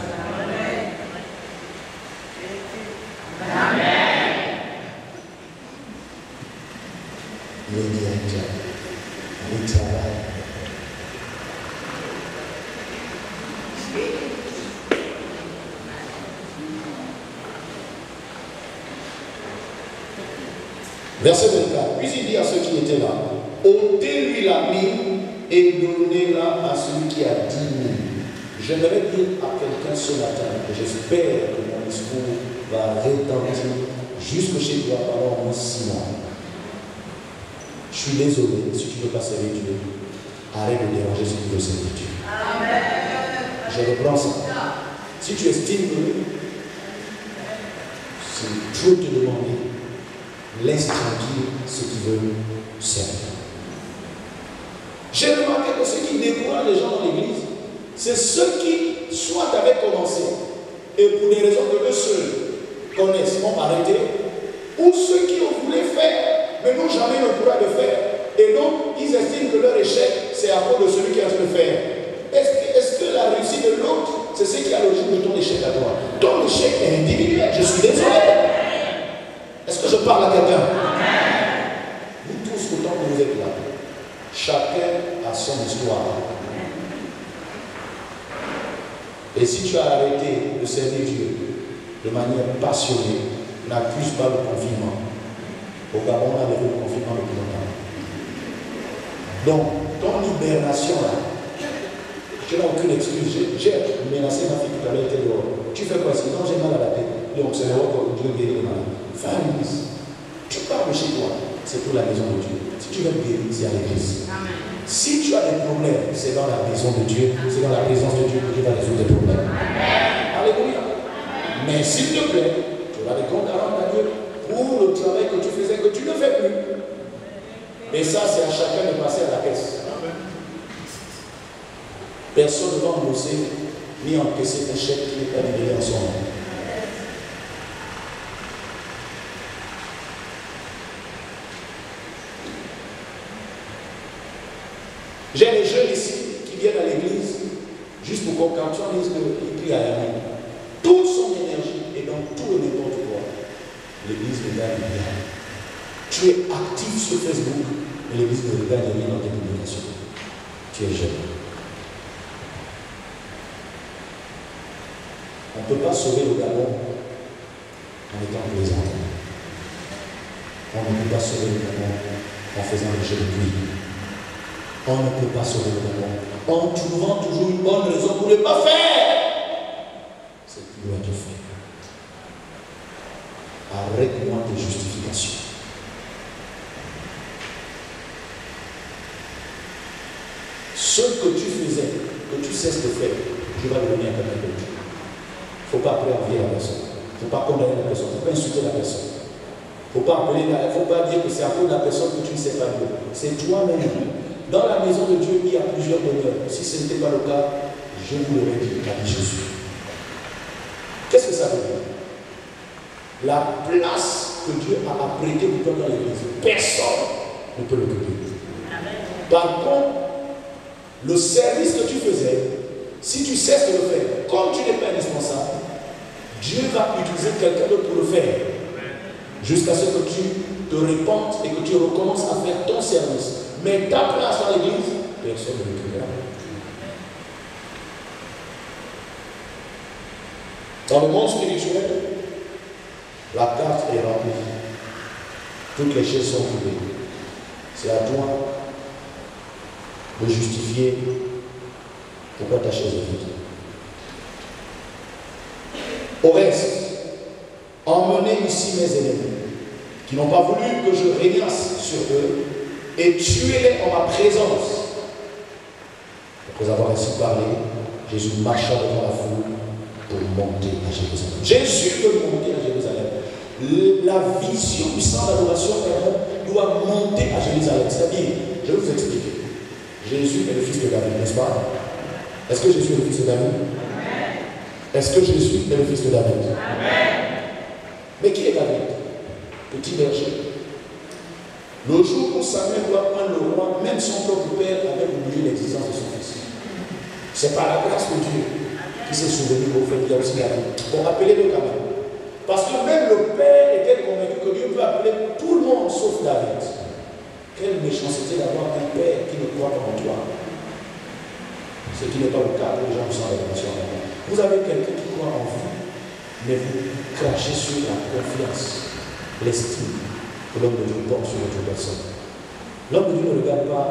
Amen. Il est directeur. Il travaille. Verset 24. Puis il dit à ceux qui étaient là, ôtez-lui la mine et donnez-la à celui qui a 10 000. J'aimerais dire à quelqu'un ce matin, que j'espère que mon discours va retentir jusque chez toi pendant au moins 6 mois. Je suis désolé, si tu ne veux pas servir Dieu, arrête de déranger si tu veux servir Dieu. Amen. Je reprends ça. Si tu estimes que c'est trop te demander, laisse tranquille ceux qui veulent servir. J'ai remarqué que ce qui décourage les gens dans l'église, c'est ceux qui soit avaient commencé et pour des raisons que eux seuls connaissent, ont arrêté, ou ceux qui ont voulu faire, mais n'ont jamais le courage de faire. Et donc, ils estiment que leur échec, c'est à cause de celui qui a dû le faire. Est-ce que la réussite de l'autre, c'est ce qui a l'origine de ton échec à toi? Ton échec est individuel, je suis désolé. Est-ce que je parle à quelqu'un? Vous tous, autant que vous êtes là, chacun a son histoire. Et si tu as arrêté de servir Dieu de manière passionnée, n'accuse pas le confinement. Au Gabon, on a levé le confinement depuis longtemps. Donc, ton hibernation là, je n'ai aucune excuse. J'ai menacé ma fille tout à l'heure, elle était dehors. Tu fais quoi ici? Non, j'ai mal à la tête. Donc, c'est le roi que Dieu guérit le malade. Fais à l'église. Tu pars de chez toi, c'est pour la maison de Dieu. Si tu veux être guéri, c'est à l'église. Si tu as des problèmes, c'est dans la maison de Dieu, c'est dans la présence de Dieu que tu vas résoudre des problèmes. Alléluia. Mais s'il te plaît, tu auras des comptes à rendre à Dieu pour le travail que tu faisais, que tu ne fais plus. Et ça, c'est à chacun de passer à la caisse. Personne ne va embosser ni encaisser un chèque qui n'est pas libéré en son nom. J'ai des jeunes ici qui viennent à l'église juste pour qu'on, quand on dise qu'ils prient à la nuit, toute son énergie est dans tout et n'importe quoi. L'église regarde rien. Tu es actif sur Facebook, mais l'église ne regarde rien dans tes publications. Tu es jeune. On ne peut pas sauver le Gabon en étant présent. On ne peut pas sauver le Gabon en faisant le jeu de pluie. On ne peut pas sauver le Gabon en trouvant toujours une bonne raison pour ne pas faire ce qui doit être fait. Arrête-moi tes justifications. Ce que tu faisais, que tu cesses de faire, tu vas devenir quelqu'un d'autre. Il ne faut pas envier la personne. Il ne faut pas condamner la personne. Il ne faut pas insulter la personne. Il ne faut pas dire que c'est à cause de la personne que tu ne sais pas Dieu. C'est toi-même. Dans la maison de Dieu, il y a plusieurs bonheurs. Si ce n'était pas le cas, je vous l'aurais dit, a dit Jésus. Qu'est-ce que ça veut dire? La place que Dieu a apprêtée pour toi dans l'église, personne ne peut l'occuper. Par contre, le service que tu faisais, si tu cesses de le faire, comme tu n'es pas indispensable, Dieu va utiliser quelqu'un d'autre pour le faire. Jusqu'à ce que tu te répandes et que tu recommences à faire ton service. Mais ta place dans l'église, personne ne le verra. Dans le monde spirituel, la carte est remplie. Toutes les choses sont trouvées. C'est à toi de justifier pourquoi ta chaise est vide. Au reste, emmenez ici mes ennemis qui n'ont pas voulu que je régnasse sur eux et tuez-les en ma présence. Après avoir ainsi parlé, Jésus marcha devant la foule pour monter à Jérusalem. Jésus veut monter à Jérusalem. La vision du sang d'adoration doit monter à Jérusalem. C'est-à-dire, je vais vous expliquer. Jésus est le fils de David, n'est-ce pas? Est-ce que Jésus est le fils de David? Est-ce que Jésus est le fils de David? Mais qui est David? Petit berger. Le jour où Samuel doit prendre le roi, même son propre père avait oublié l'existence de son fils. C'est par la grâce de Dieu qui s'est souvenu au fait qu'il y a aussi David. Bon, appelez-le quand même. Parce que même le père était convaincu que Dieu peut appeler tout le monde sauf David. Quelle méchanceté d'avoir un père qui ne croit pas en toi. Ce qui n'est pas le cas des gens qui sont en révélation. Vous avez quelqu'un qui croit en vous, mais vous crachez sur la confiance, l'estime, que l'homme de Dieu porte sur notre personne. L'homme de Dieu ne regarde pas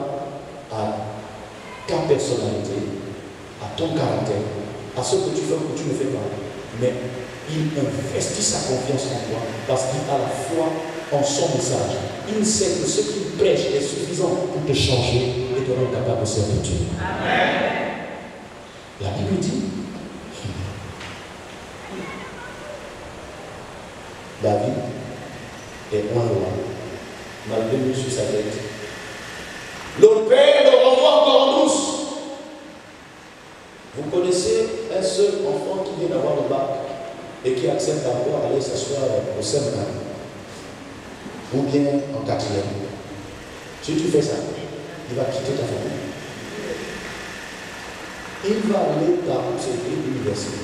à ta personnalité, à ton caractère, à ce que tu fais ou que tu ne fais pas, mais il investit sa confiance en toi parce qu'il a la foi en son message. Il sait que ce qu'il prêche est suffisant pour te changer et te rendre capable de servir Dieu. Amen. La Bible dit, David est un roi, malgré lui sur sa tête. Le Père le renvoie encore en douce. Vous connaissez un seul enfant qui vient d'avoir le bac et qui accepte d'abord aller s'asseoir au séminaire ou bien en quatrième. Si tu fais ça, il va quitter ta famille. Il va aller partout s'écrire l'université.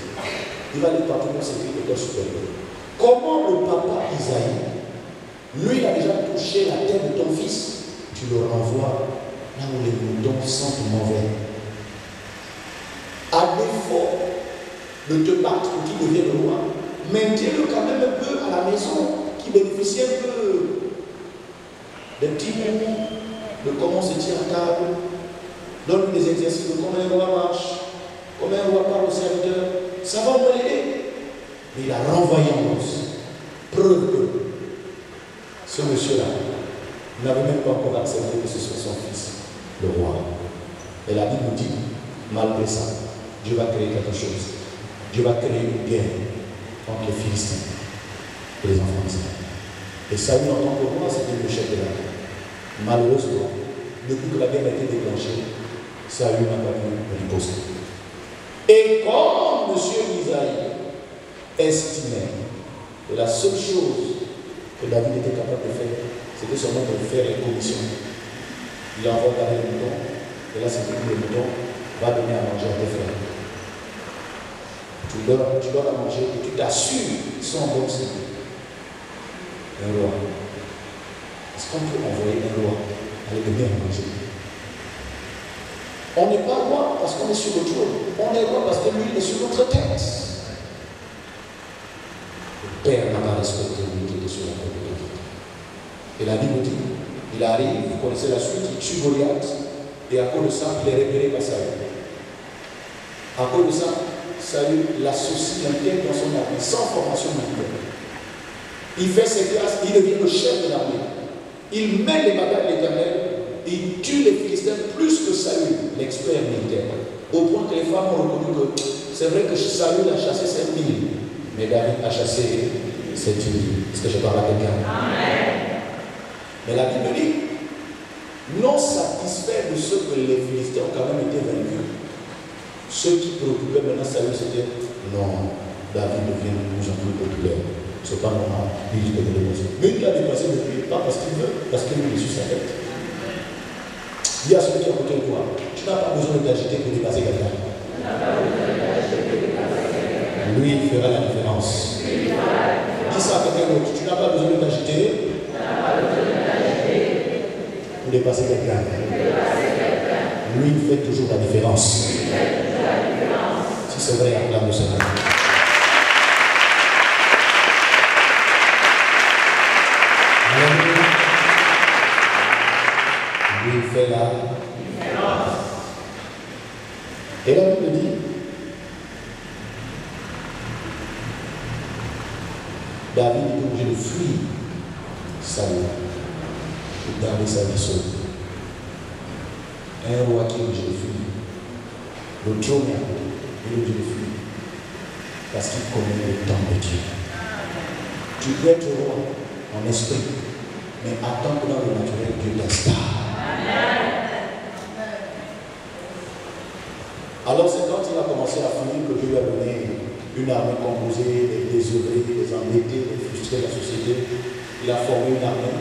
Il va aller partout s'écrire l'école supérieure. Comment le papa Isaïe, lui il a déjà touché la terre de ton fils, tu le renvoies là où les moutons sentent mauvais. À défaut de te battre pour qu'il devienne le roi, maintiens-le quand même un peu à la maison, qui bénéficie un peu des petits mots, de comment se tient à table, donne-lui des exercices de comment un roi marche, comment un roi parle au serviteur. Ça va me l'aider. Mais il a renvoyé en douce. Preuve que ce monsieur-là n'avait même pas encore accepté que ce soit son fils, le roi. Et la Bible nous dit, malgré ça, Dieu va créer quelque chose. Dieu va créer une guerre entre les Philistins et les enfants d'Israël. Et Saül, en tant que roi, c'était le chef de la guerre. Malheureusement, depuis que la guerre a été déclenchée, Saül n'a pas pu riposter. Et comme M. Isaïe estimait que la seule chose que David était capable de faire, c'était seulement de faire une commission. Il envoie garder le mouton, et là c'est que le mouton va donner à manger à tes frères. Tu dois la manger et tu t'assures sans bon signe. Un roi. Est-ce qu'on peut envoyer un roi aller donner à manger? On n'est pas roi parce qu'on est sur le trône. On est roi parce que lui il est sur notre tête. Le Père n'a pas respecté lui qui était sur la tête de David. Et la Bible dit, il arrive, vous connaissez la suite, il tue Goliath, et à cause de ça, il est repéré par Saül. À cause de ça, Saül l'associe interne dans son armée, sans formation militaire. Il fait ses classes, il devient le chef de l'armée. Il mène les batailles de l'Éternel, il tue les Philistins plus que Saül, l'expert militaire. Au point que les femmes ont reconnu que c'est vrai que Saül a chassé 7000, mais David a chassé 7000. Est-ce que je parle à quelqu'un? Amen. Mais la Bible dit, non satisfait de ce que les Philistins ont quand même été vaincus, ce qui préoccupait maintenant Saül, c'était non, David devient de plus en plus populaire. C'est pas normal, il dit de dépasser. Mais il a dépassé le pays, pas parce qu'il veut, parce qu'il est sur sa tête. Dis à celui qui est à côté de toi, tu n'as pas besoin de t'agiter pour dépasser quelqu'un. Lui, il fera la différence. Dis ça à quelqu'un d'autre, tu n'as pas besoin de t'agiter pour dépasser quelqu'un. Lui, il fait toujours la différence. Si c'est vrai, acclame le Seigneur. Lui, il fait la différence. Et la Bible dit, David est obligé de fuir Saül pour garder sa vie sauve. Un roi qui est obligé de fuir. Le trône est obligé de fuir. Parce qu'il connaît le temps de Dieu. Tu peux être roi en esprit, mais attends que dans le naturel, Dieu t'installe. Alors c'est quand il a commencé à fuir que Dieu lui a donné une armée composée des désœuvrés, des embêtés, des frustrés de la société. Il a formé une armée.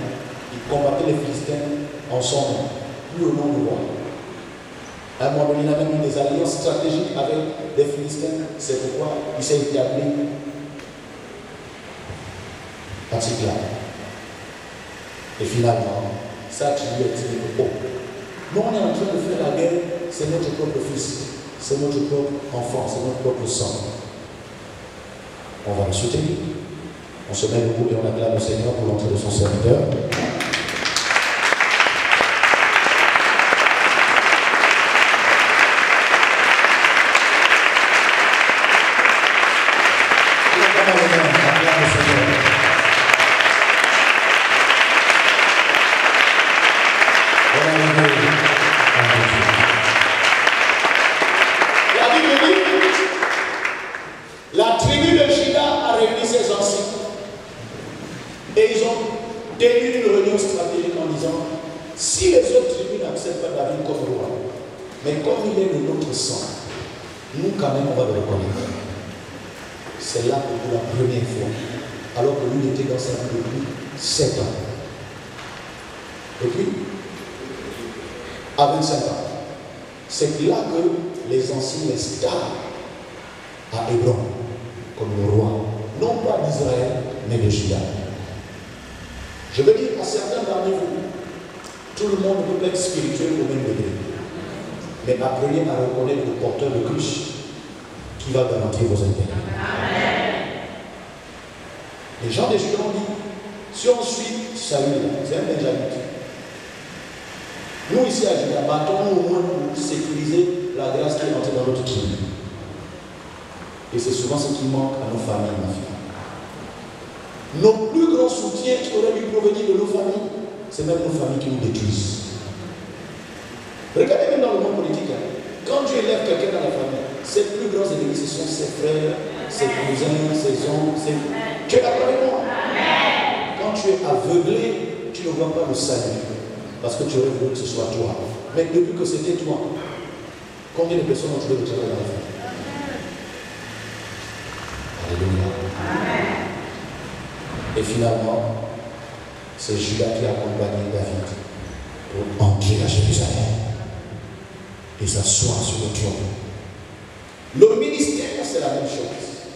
Il combattait les Philistins en son nom, plus au nom du roi. À un moment donné, il a même eu des alliances stratégiques avec des Philistins. C'est pourquoi il s'est établi à Tsiklag. Et finalement, ça lui a dit que nous on est en train de faire la guerre, c'est notre propre fils, c'est notre propre enfant, c'est notre propre sang. On va le soutenir, On se met debout et on acclame le Seigneur pour l'entrée de son serviteur. La tribu de Juda a réuni ses anciens et ils ont tenu une réunion stratégique en disant si les autres tribus n'acceptent pas David comme roi, mais comme il est de notre sang, nous quand même on va le reconnaître. C'est là que pour la première fois, alors que lui était dans sa vie depuis 7 ans. Et puis, à 25 ans, c'est là que les anciens l'installent à Hébron comme le roi, non pas d'Israël, mais de Juda. Je veux dire à certains parmi vous, tout le monde ne peut pas être spirituel au même degré. Mais apprenez à reconnaître le porteur de Christ qui va garantir vos intérêts. Les gens des Juda ont dit, si on suit Saül, c'est un Benjamin. Nous ici à Juda, battons-nous au moins pour sécuriser la grâce qui est entrée dans notre tribu. Et c'est souvent ce qui manque à nos familles, ma fille. Nos plus grands soutiens qui auraient dû provenir de nos familles, c'est même nos familles qui nous détruisent. Regardez même dans le monde politique, quand Dieu élève quelqu'un dans la famille, ses plus grands ennemis, ce sont ses frères, ses cousins, ses oncles, Tu es d'accord avec moi? Quand tu es aveuglé, tu ne vois pas le salut. Parce que tu aurais voulu que ce soit toi. Mais depuis que c'était toi, combien de personnes ont joué le travail dans la famille? Alléluia. Et finalement, c'est Judas qui a accompagné David pour entrer à Jérusalem et s'asseoir sur le trône. Le ministère, c'est la même chose.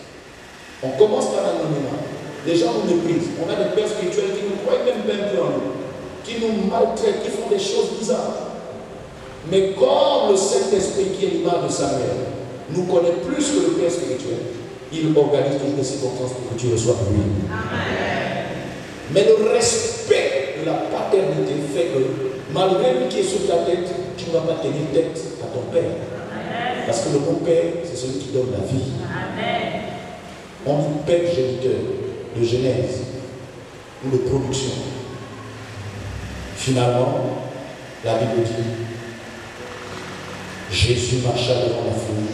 On commence par l'anonymat. Les gens nous méprisent. On a des pères spirituels qui nous croient même un peu en nous, qui nous maltraitent, qui font des choses bizarres. Mais comme le Saint-Esprit qui est l'image de Samuel nous connaît plus que le père spirituel, il organise toujours des circonstances pour que tu reçoives lui. Mais le respect de la paternité fait que malgré lui qui est sur ta tête, tu ne vas pas tenir tête à ton père. Parce que le bon père, c'est celui qui donne la vie. On dit père géniteur de genèse ou de production. Finalement, la Bible dit Jésus marcha devant la foule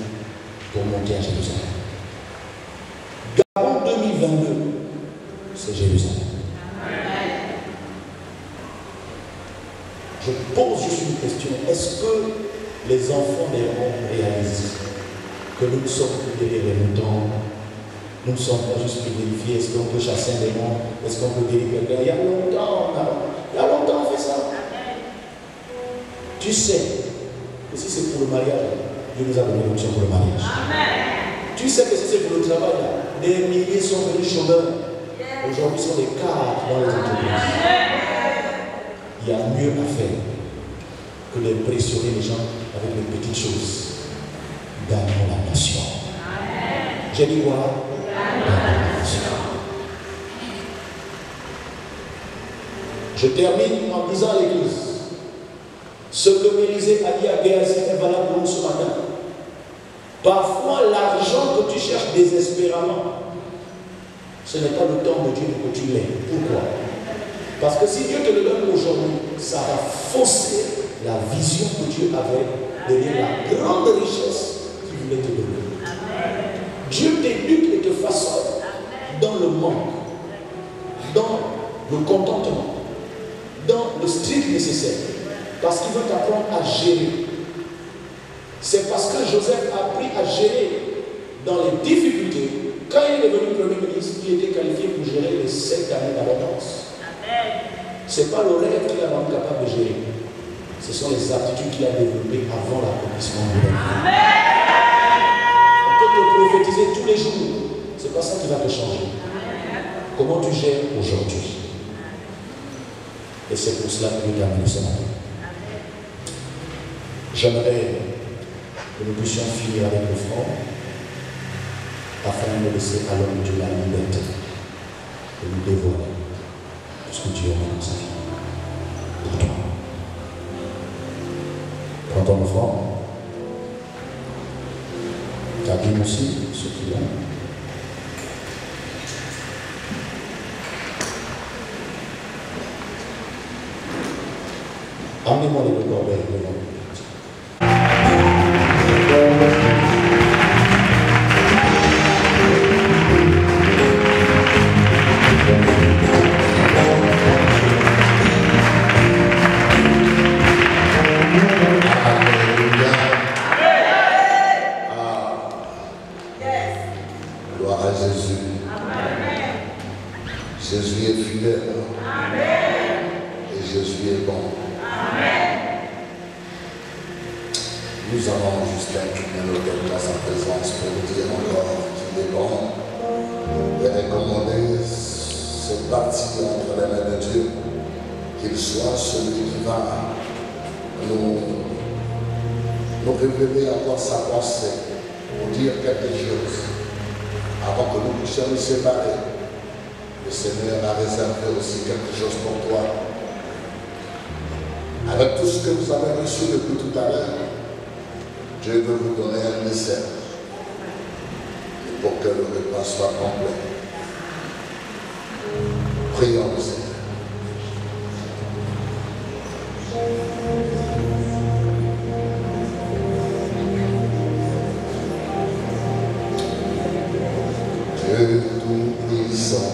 pour monter à Jérusalem. Gabon 2022, c'est Jérusalem. Je pose juste une question. Est-ce que les enfants des mondes réalisent que nous ne sommes plus derrière les moutons? Nous ne sommes pas juste pour vérifier est-ce qu'on peut chasser un démon, est-ce qu'on peut délivrer quelqu'un? Il y a longtemps, on fait ça. Tu sais que si c'est pour le mariage, Dieu nous a donné l'option pour le mariage. Tu sais que si c'est pour le travail, des milliers sont venus chômeurs. Aujourd'hui, sont des cadres dans les entreprises. Il y a mieux à faire que d'impressionner les gens avec les petites choses. Gagnons la nation. J'ai dit quoi? Je termine en disant à l'église ce que Élisée a dit à Géasi est valable pour nous ce matin. Parfois, l'argent que tu cherches désespérément, ce n'est pas le temps de Dieu que tu l'aies. Pourquoi? Parce que si Dieu te le donne aujourd'hui, ça va fausser la vision que Dieu avait derrière la grande richesse qu'il voulait te donner. Dieu t'éduque et te façonne dans le manque, dans le contentement, dans le strict nécessaire, parce qu'il veut t'apprendre à gérer. C'est parce que Joseph a appris à gérer dans les difficultés. Quand il est devenu premier ministre, il était qualifié pour gérer les 7 années d'abondance. Ce n'est pas le rêve qu'il a rendu capable de gérer. Ce sont les aptitudes qu'il a développées avant l'accomplissement de la vie. On peut te prophétiser tous les jours. Ce n'est pas ça qui va te changer. Comment tu gères aujourd'hui? Et c'est pour cela que Dieu t'a amené ce matin. J'aimerais que nous puissions finir avec le front afin de laisser à l'homme de Dieu la liberté de lui dévoiler tout ce que Dieu a dans sa vie. Pour toi. Prends ton enfant. T'abîmes aussi ceux qui l'ont. Amenez-moi les deux corbeilles devant vous. Gloire à Jésus. Jésus est fidèle. Et Jésus est bon. Nous allons juste incliner nos têtes dans sa présence pour vous dire encore qu'il est bon et recommander cette partie entre les mains de Dieu, qu'il soit celui qui va nous révéler encore sa pensée pour dire quelque chose avant que nous puissions nous séparer. Le Seigneur a réservé aussi quelque chose pour toi. Avec tout ce que vous avez reçu depuis tout à l'heure, Dieu veut vous donner un dessert pour que le repas soit complet. Prions le Seigneur. Dieu tout-puissant,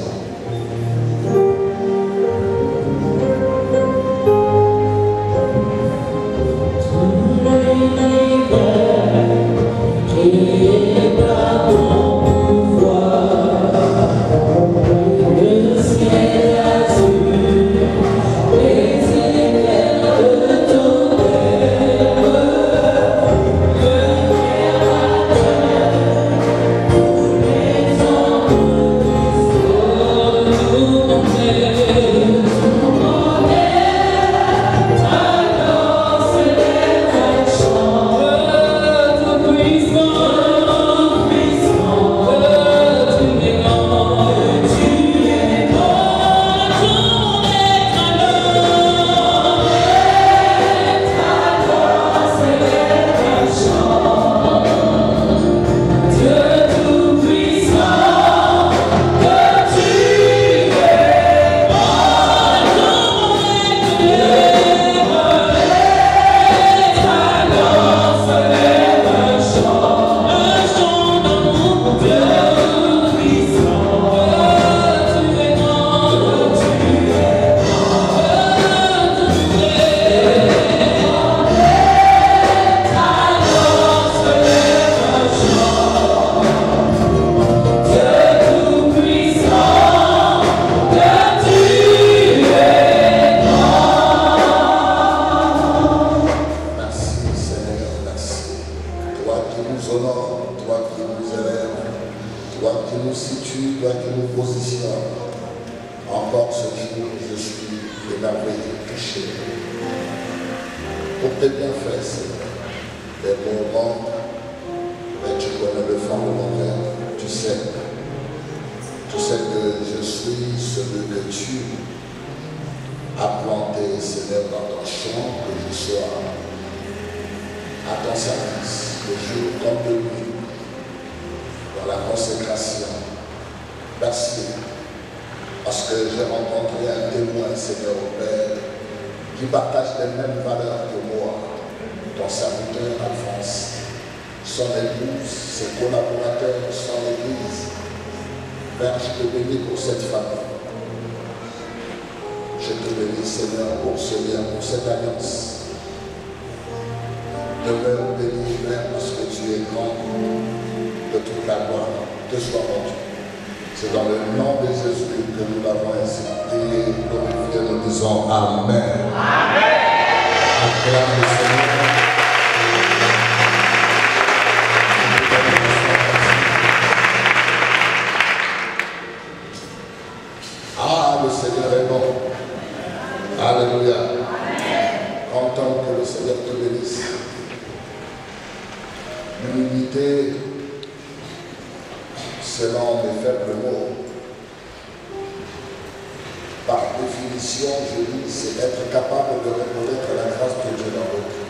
par définition, je dis, c'est être capable de reconnaître la grâce de Dieu dans votre vie.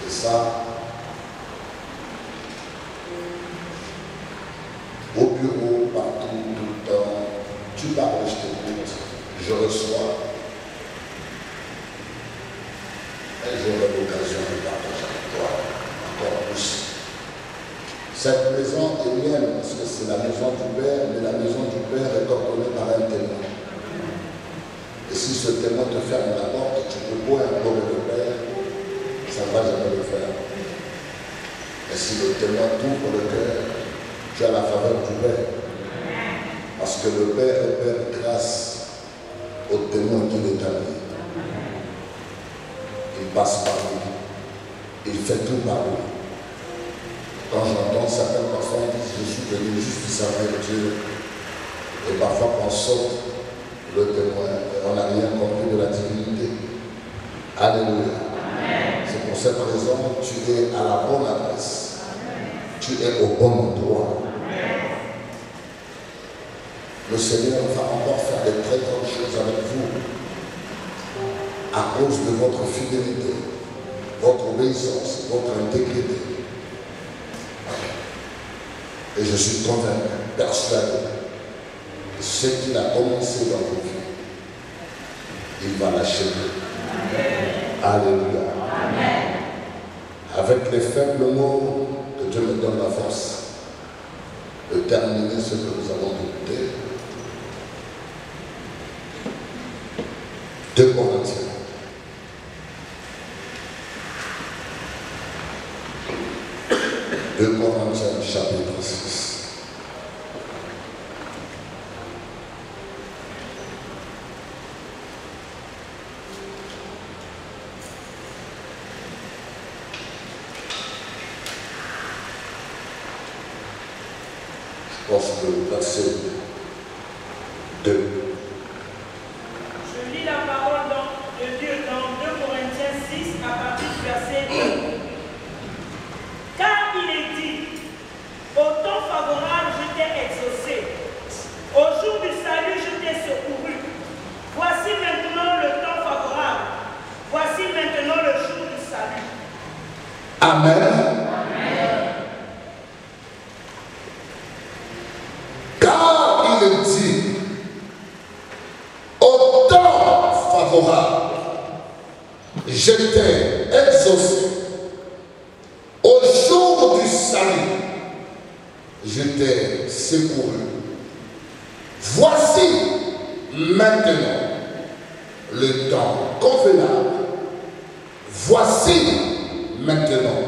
Et ça, au bureau, partout, tout le temps, tu parles, je t'écoute, je reçois. Et j'aurai l'occasion de partager avec toi encore plus. Cette maison est mienne parce que c'est la maison du Père, mais la maison du Père est ordonnée par un témoin. Et si ce témoin te ferme la porte, tu peux boire un peu le Père, ça ne va jamais le faire. Et si le témoin t'ouvre le cœur, tu as la faveur du Père. Parce que le Père est Père grâce au témoin qu'il établit. Il passe par lui. Il fait tout par lui. Quand j'entends certaines personnes dire je suis venu juste servir Dieu, et parfois qu'on saute le témoin, on n'a rien compris de la divinité. Alléluia. C'est pour cette raison que tu es à la bonne adresse. Tu es au bon endroit. Le Seigneur va encore faire de très grandes choses avec vous à cause de votre fidélité, votre obéissance, votre intégrité. Et je suis convaincu, persuadé, que ce qu'il a commencé dans vos vies, il va l'achever. Alléluia. Amen. Avec les faibles mots, que Dieu me donne la force de terminer ce que nous avons écouté. 2 Corinthiens. Corinthiens chapitre 6. Je pense que le verset 2. Je lis la parole de Dieu dans 2 Corinthiens 6 à partir du verset 2. Car il est dit, au temps favorable, je t'ai exaucé. Au jour du salut, je t'ai secouru. Voici maintenant le temps favorable. Voici maintenant le jour du salut. Amen. Amen. Car il est dit, au temps favorable, je t'ai exaucé. Au jour du salut, je t'ai secouru. Voici maintenant le temps convenable. Voici maintenant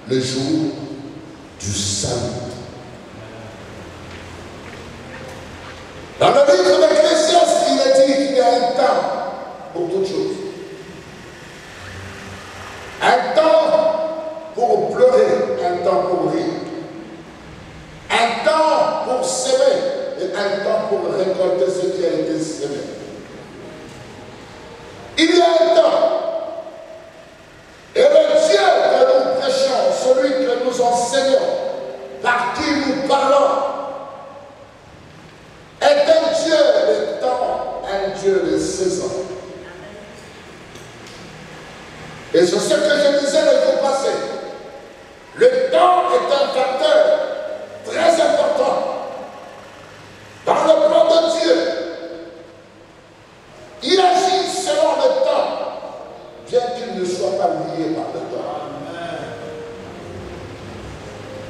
le jour du salut. Dans le livre d'Ecclésiaste, il est dit qu'il y a un temps pour toutes choses. Un temps pour pleurer, un temps pour rire. Un temps pour s'aimer et un temps pour récolter ce qui a été semé. Il y a un temps. Et le Dieu que nous prêchons, celui que nous enseignons, par qui nous parlons, est un Dieu de temps, un Dieu de saison. Et c'est ce que je disais le jour passé. Le temps est un facteur très important dans le plan de Dieu. Il agit selon le temps, bien qu'il ne soit pas lié par le temps.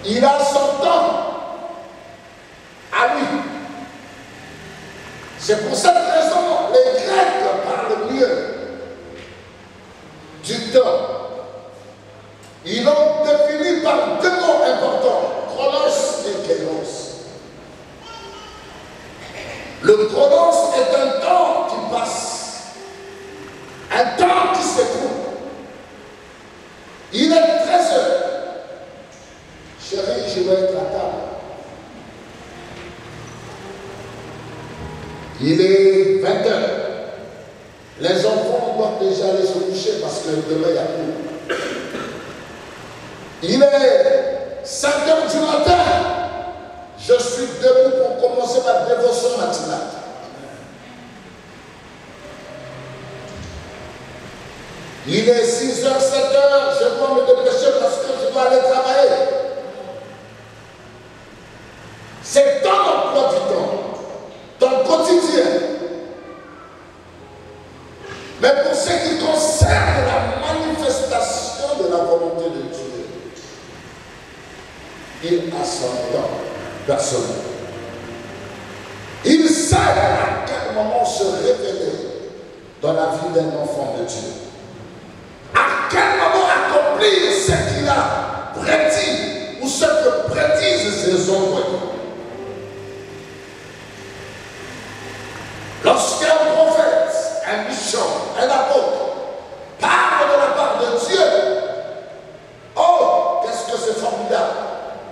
Il a son temps à lui. C'est pour cette raison que les Grecs parlent mieux du temps. Ils l'ont défini par 2 mots importants, chronos et kairos. Le chronos est un temps qui passe, un temps qui s'écoule. Il est 13 heures. Chérie, je vais être à table. Il est 20 heures. Les enfants doivent déjà aller se coucher parce que demain il y a cours. Il est 5 heures du matin. Je suis debout pour commencer ma dévotion matinale. Il est 6h, 7h, je dois me dépêcher parce que je dois aller travailler. C'est ton emploi du temps, ton quotidien. Mais pour ce qui concerne la manifestation de la volonté de Dieu, il a son temps personnel. Il sait à quel moment se révéler dans la vie d'un enfant de Dieu. À quel moment accomplir ce qu'il a prédit ou ce que prédisent ses envoyés. Lorsqu'un prophète, un bishop, un apôtre parle de la part de Dieu, oh, qu'est-ce que c'est formidable!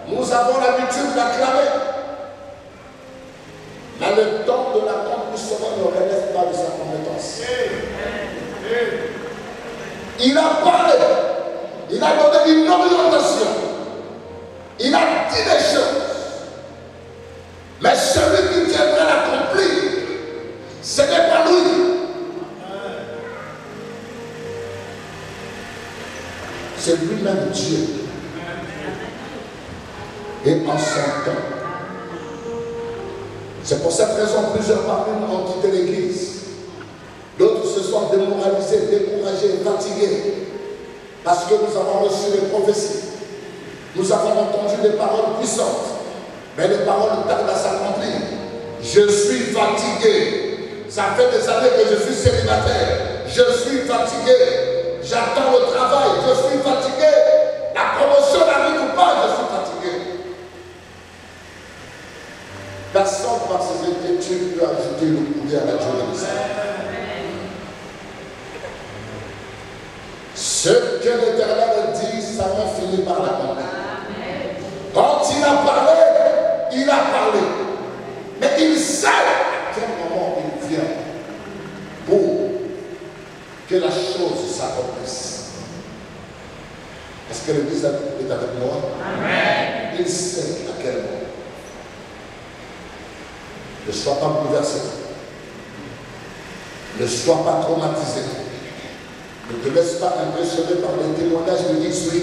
Nous avons l'habitude d'acclamer. Mais le temps de l'accomplissement ne relève pas de sa compétence. Il a parlé, il a donné une orientation, il a dit des choses. Mais celui qui viendra l'accomplir, ce n'est pas lui. C'est lui-même Dieu. Et en son temps. C'est pour cette raison que plusieurs parmi nous ont quitté l'église. D'autres se sont démoralisés, découragés, fatigués. Parce que nous avons reçu des prophéties. Nous avons entendu des paroles puissantes. Mais les paroles tardent à s'accomplir. Je suis fatigué. Ça fait des années que je suis célibataire. Je suis fatigué. J'attends le travail. Je suis fatigué. La promotion n'arrive pas. Je suis fatigué. Personne par ses inquiétudes peut ajouter le poulet à la journée. Ce que l'Éternel dit, ça va finir par l'accomplir. Quand il a parlé, il a parlé. Mais il sait à quel moment il vient pour que la chose s'accomplisse. Est-ce que l'Église est avec moi? Amen. Il sait à quel moment. Ne sois pas bouleversé. Ne sois pas traumatisé. Ne te laisse pas impressionner par les témoignages de X ou Y.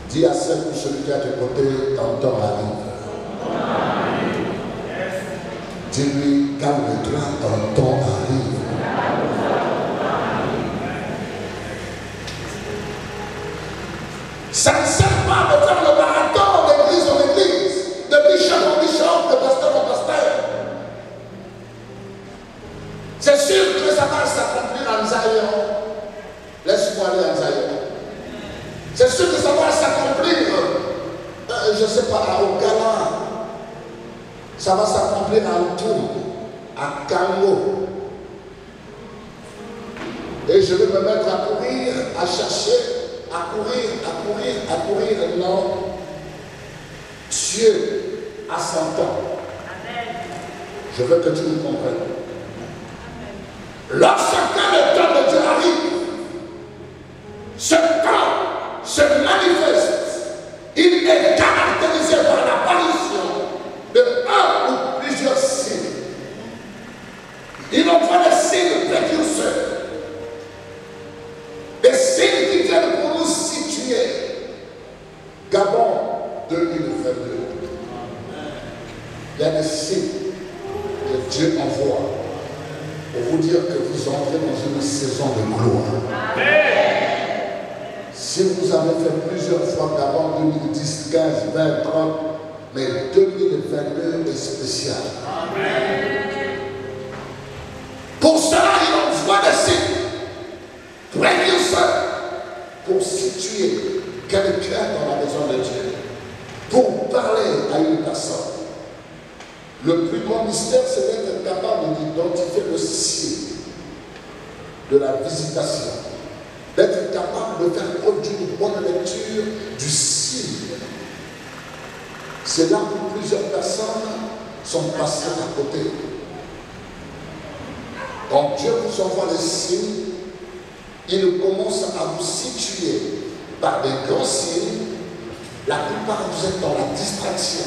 Dis à celle ou celui qui est à tes côtés, ton temps arrive. Dis-lui, calme-toi, ton temps arrive. Ça ne sert pas de faire le marathon d'église en église, de bishop en bishop, de pasteur en pasteur. C'est sûr que ça va s'accomplir en Zion. Laisse-moi aller en Zion. C'est sûr que ça va s'accomplir, je ne sais pas, à Okala. Ça va s'accomplir à Toul, à Kango. Et je vais me mettre à courir, à chercher. À courir, non. Dieu a son temps. Je veux que tu me comprennes. Lorsque le temps de Dieu arrive, ce temps se manifeste. Il est caractérisé par l'apparition de un ou plusieurs signes. Il envoie des signes précurseurs. Des signes qui viennent pour nous situer. Gabon 2022. Il y a des signes que Dieu envoie pour vous dire que vous entrez dans une saison de gloire. Si vous avez fait plusieurs fois Gabon 2010, 15, 20, 30, mais 2022 est spécial. Pour cela, il envoie des signes. Précurseur pour situer quelqu'un dans la maison de Dieu, pour parler à une personne. Le plus grand mystère, c'est d'être capable d'identifier le signe de la visitation, d'être capable de faire preuve d'une bonne lecture du signe. C'est là où plusieurs personnes sont passées à côté. Quand Dieu vous envoie les signes, il commence à vous situer par des grands signes. La plupart vous êtes dans la distraction.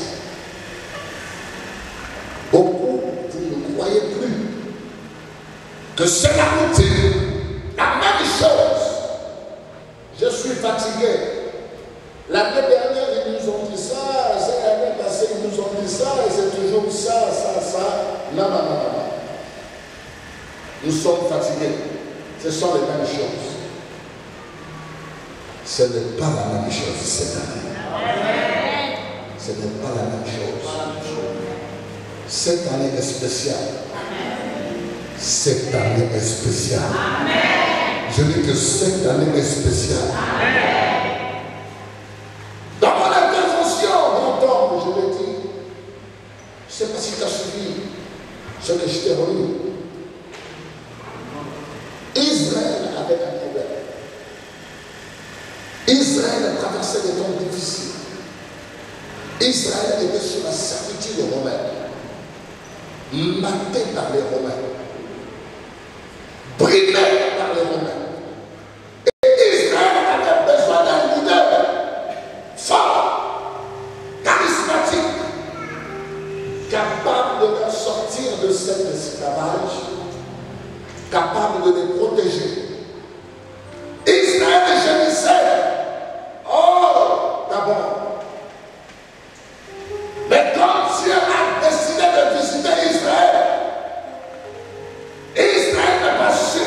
Beaucoup, vous ne croyez plus que c'est la routine. faut ça. Non. Nous sommes fatigués. Ce sont les mêmes choses. Ce n'est pas la même chose cette année. Ce n'est pas la même chose. Cette année est spéciale. Cette année est spéciale. Je dis que cette année est spéciale. Dans mon intervention d'entendre, je l'ai dit, je ne sais pas si tu as suivi, je t'ai relu. Israël avait un problème. Israël a traversé des temps difficiles. Israël était sous la servitude romaine, maté par les Romains, brimé par les Romains. Et Israël avait besoin d'un leader fort, charismatique, capable de leur sortir de cet esclavage, capable de les protéger. Israël gémissait. Oh, d'abord. Mais quand Dieu a décidé de visiter Israël, Israël n'a pas su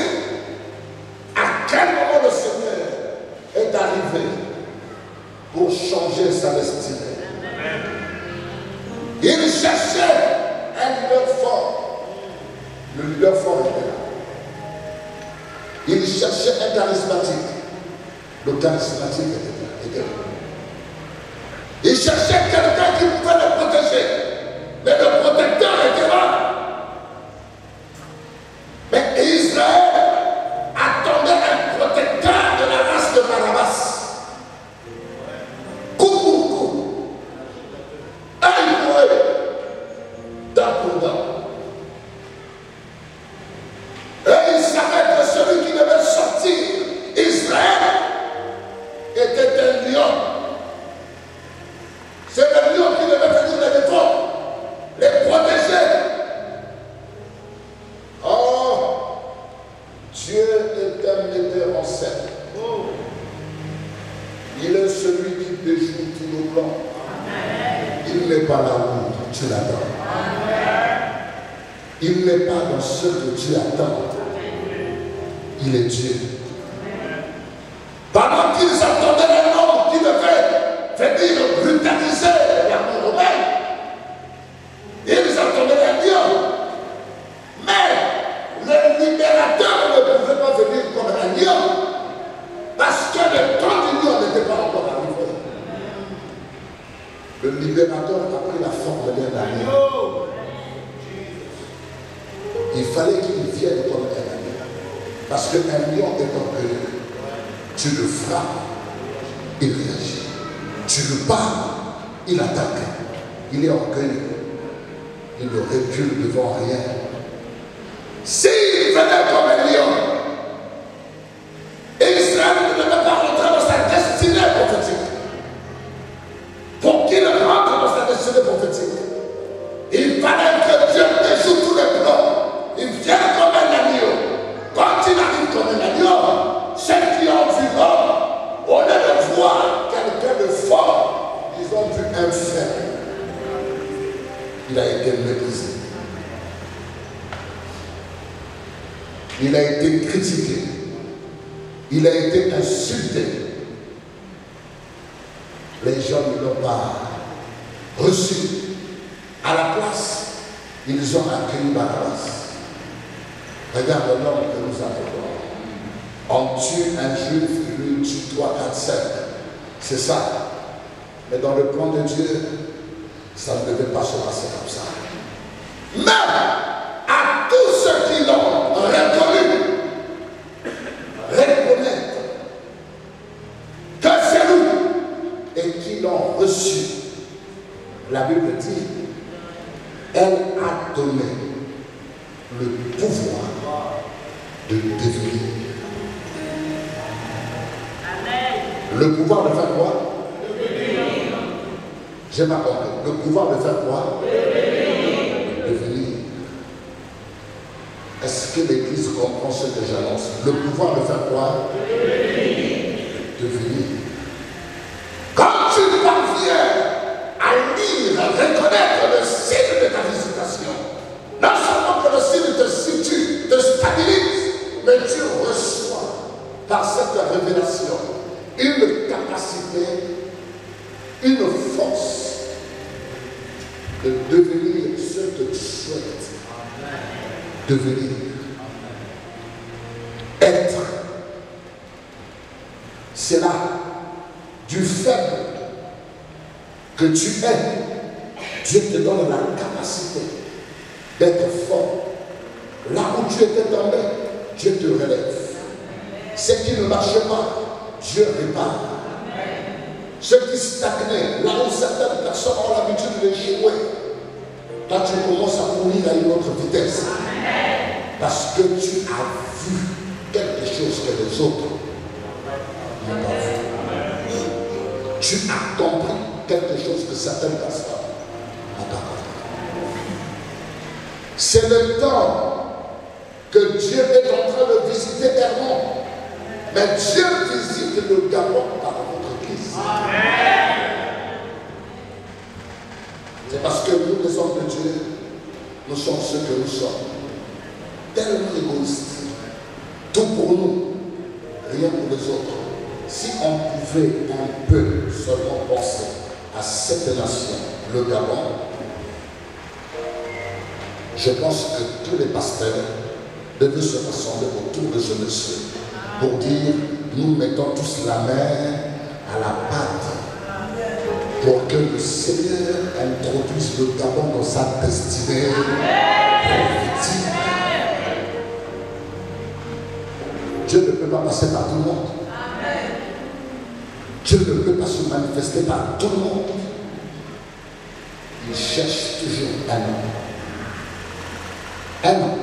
à quel moment le Seigneur est arrivé pour changer sa destinée. Il cherchait un leader fort. Le leader fort était là. Il cherchait un charismatique. Le charismatique était là. Il cherchait quelqu'un qui pouvait le protéger. Mais le protecteur était là. Mais Israël attendait un protecteur de la race de Barabbas. Coup pour coup. Œil pour œil. Dent pour dent. Et il savait que celui qui devait sortir Israël était un lion. C'est le lion qui devait venir les défendre, les protéger. Oh, Dieu est un metteur en scène. Il est celui qui déjoue tous nos plans. Il n'est pas là où tu l'attends. Il n'est pas dans ce que tu attends. Il est Dieu. Pendant qu'ils attendaient un homme qui devait venir brutaliser l'armée romaine, ils attendaient un lion. Mais le libérateur ne pouvait pas venir comme un lion parce que le temps du lion n'était pas encore arrivé. Le libérateur a pris la forme d'un agneau. Il fallait qu'il vienne comme un agneau. Parce qu'un lion est orgueilleux. Tu le frappes, il réagit. Tu le bats, il attaque. Il est orgueilleux. Il ne recule devant rien. S'il venait comme un lion, Israël ne devait pas rentrer dans sa destinée prophétique. Pour qu'il rentre dans sa destinée prophétique, il fallait que Dieu déjoue tous les plans. Il vient comme un agneau. Quand il arrive comme un agneau, ceux qui ont vu l'homme, au lieu de voir quelqu'un de fort, ils ont vu un faible. Il a été méprisé. Il a été critiqué. Il a été insulté. Les gens ne l'ont pas reçu. À la place, ils ont accueilli Barabbas. Regarde l'homme que nous avons. On tue un juif, il lui tue 3, 4, 5. C'est ça. Mais dans le plan de Dieu, ça ne devait pas se passer comme ça. Mais à tous ceux qui l'ont reconnu, reconnaître que c'est lui et qui l'ont reçu, la Bible dit, elle a donné le pouvoir de devenir. Le pouvoir de faire quoi? J'ai pas compris. Le pouvoir de faire quoi? Devenir. Est-ce que l'Église comprend ce que j'annonce? Le pouvoir de faire quoi? Devenir. Quand tu parviens à lire, à reconnaître le signe de ta vie, révélation, une capacité, une force de devenir ce que tu souhaites devenir. Être. C'est là, du faible que tu es, Dieu te donne la capacité d'être fort. Là où tu étais tombé, Dieu te relève. Ce qui ne marchait pas, Dieu répare. Ce qui stagnait, là où certaines personnes ont l'habitude d'échouer, toi tu commences à courir à une autre vitesse. Parce que tu as vu quelque chose que les autres n'ont pas vu. Tu as compris quelque chose que certaines personnes n'ont pas compris. C'est le temps que Dieu est en train de visiter Hermon. Mais Dieu visite le Gabon par votre Église. C'est parce que nous, les hommes de Dieu, nous sommes ce que nous sommes. Tellement égoïstes. Tout pour nous, rien pour les autres. Si on pouvait un peu seulement penser à cette nation, le Gabon, je pense que tous les pasteurs devaient se rassembler autour de ce monsieur pour dire, nous mettons tous la main à la pâte pour que le Seigneur introduise le Gabon dans sa destinée prophétique. Dieu ne peut pas passer par tout le monde. Dieu ne peut pas se manifester par tout le monde. Il cherche toujours un homme. Un homme.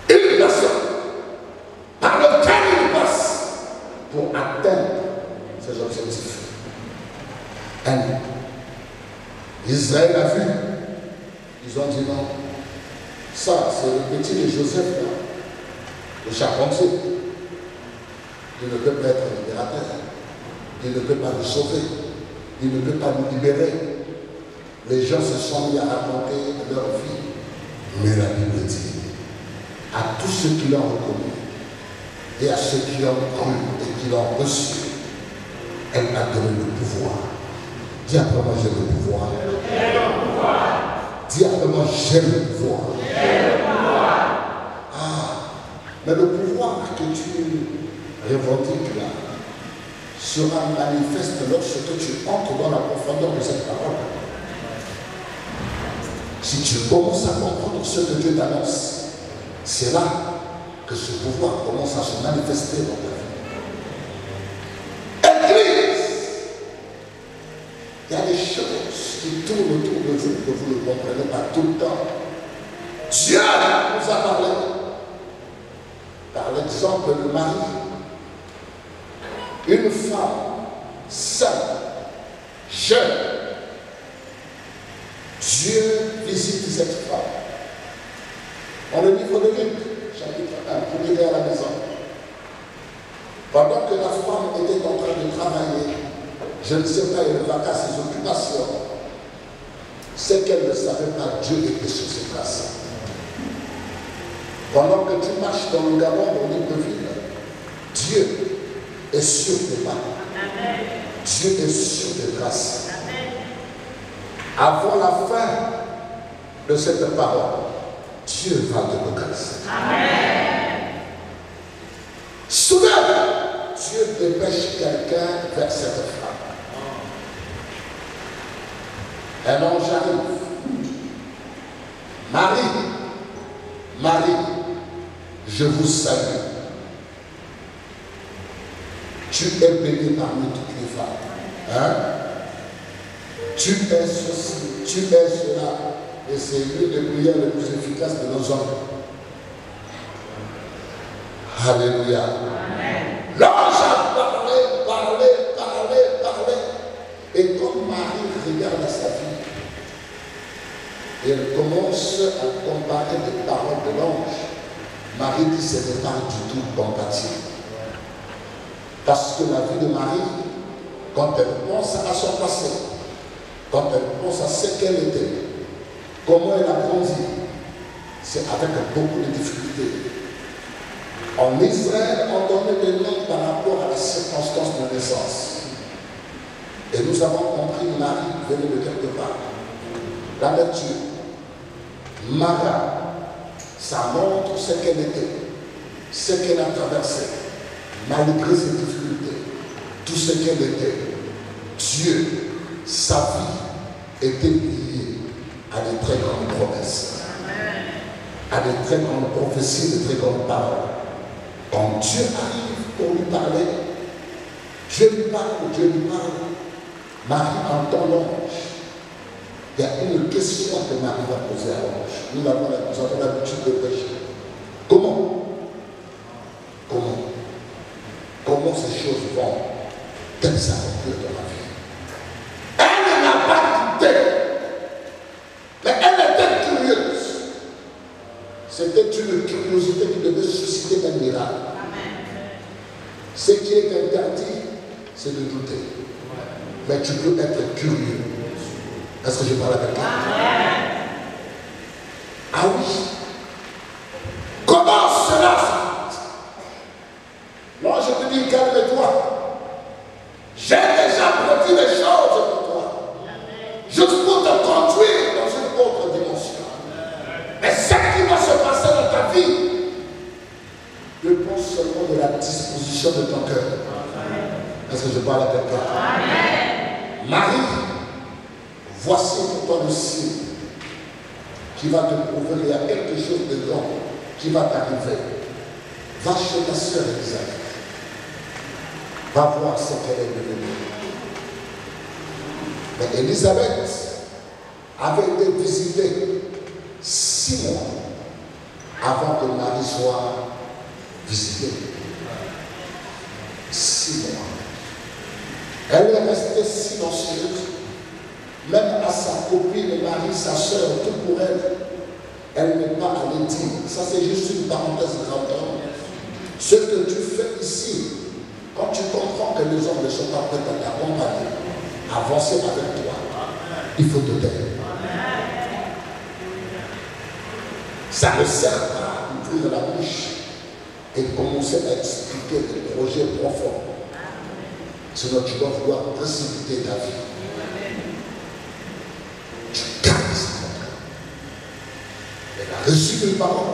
Une personne par lequel il passe pour atteindre ses objectifs. Un homme. Israël a vu. Ils ont dit non. Ça, c'est le petit de Joseph là. Le charpentier, il ne peut pas être libérateur, il ne peut pas nous sauver, il ne peut pas nous libérer. Les gens se sont mis à raconter leur vie. Mais la Bible dit, à tous ceux qui l'ont reconnu et à ceux qui l'ont cru et qui l'ont reçu, elle a donné le pouvoir. Dis après moi, j'ai le pouvoir. Dis après moi, j'ai le pouvoir. Mais le pouvoir que tu revendiques là sera manifeste lorsque tu entres dans la profondeur de cette parole. Si tu commences à comprendre ce que Dieu t'annonce, c'est là que ce pouvoir commence à se manifester dans ta vie. Église, il y a des choses qui tournent autour de vous que vous ne comprenez pas tout le temps. Dieu nous a parlé. Par l'exemple de Marie, une femme sainte, jeune, Dieu visite cette femme. Dans le livre de Luc, chapitre 1, vous lirez à la maison. Pendant que la femme était en train de travailler, je ne sais pas, elle va à ses occupations, c'est qu'elle ne savait pas, Dieu était sur ses places. Pendant que tu marches dans le Gabon, dans Libreville, Dieu est sur tes pas. Dieu est sur tes traces. Avant la fin de cette parole, Dieu va te localiser. Soudain, Dieu dépêche quelqu'un vers cette femme. Un ange arrive. Marie, je vous salue. Tu es bénie parmi toutes les femmes. Hein? Tu es ceci, tu es cela. Et c'est l'une des prières les plus efficaces de nos hommes. Alléluia. L'ange a parlé. Et comme Marie regarde à sa fille, elle commence à comparer les paroles de l'ange. Marie dit, ce n'est pas du tout compatible. Parce que la vie de Marie, quand elle pense à son passé, quand elle pense à ce qu'elle était, comment elle a grandi, c'est avec beaucoup de difficultés. En Israël, on donnait des noms par rapport à la circonstance de naissance. Et nous avons compris que Marie venait de quelque part. La nature, Mara, ça montre ce qu'elle était, ce qu'elle a traversé, malgré ses difficultés, tout ce qu'elle était. Dieu, sa vie était liée à de très grandes promesses, à de très grandes prophéties, de très grandes paroles. Quand Dieu arrive pour lui parler, Dieu lui parle, Marie entend l'ange. Il y a une question que Marie va poser à l'ange. Nous avons l'habitude de prêcher. Comment ces choses vont-elles s'accomplir dans ma vie? Elle n'a pas douté, mais elle était curieuse. C'était une curiosité qui devait susciter un miracle. Ce qui est interdit, c'est de douter. Mais tu peux être curieux. Est-ce que je parle à quelqu'un? Ah oui. Comment cela se fait? Moi je te dis, calme-toi. J'ai déjà produit des choses pour toi. Juste pour te conduire dans une autre dimension. Mais ce qui va se passer dans ta vie dépend seulement de la disposition de ton cœur. Est-ce que je parle à quelqu'un? Marie, voici pour toi le signe qui va te prouver qu'il y a quelque chose de grand qui va t'arriver. Va chez ta soeur Elisabeth. Va voir ce qu'elle est devenue. Mais Elisabeth avait été visitée 6 mois avant que Marie soit visitée. 6 mois. Elle est restée silencieuse. Même à sa copine, Marie, sa soeur, tout pour elle, elle n'est pas allée dire. Ça, c'est juste une parenthèse grandeur. Ce que tu fais ici, quand tu comprends que les hommes ne sont pas prêts à t'accompagner, avancer avec toi, il faut te taire. Ça ne sert pas d'ouvrir la bouche et commencer à expliquer des projets profonds. Sinon, tu vas vouloir précipiter ta vie. Tu gardes ça. Elle a reçu une parole.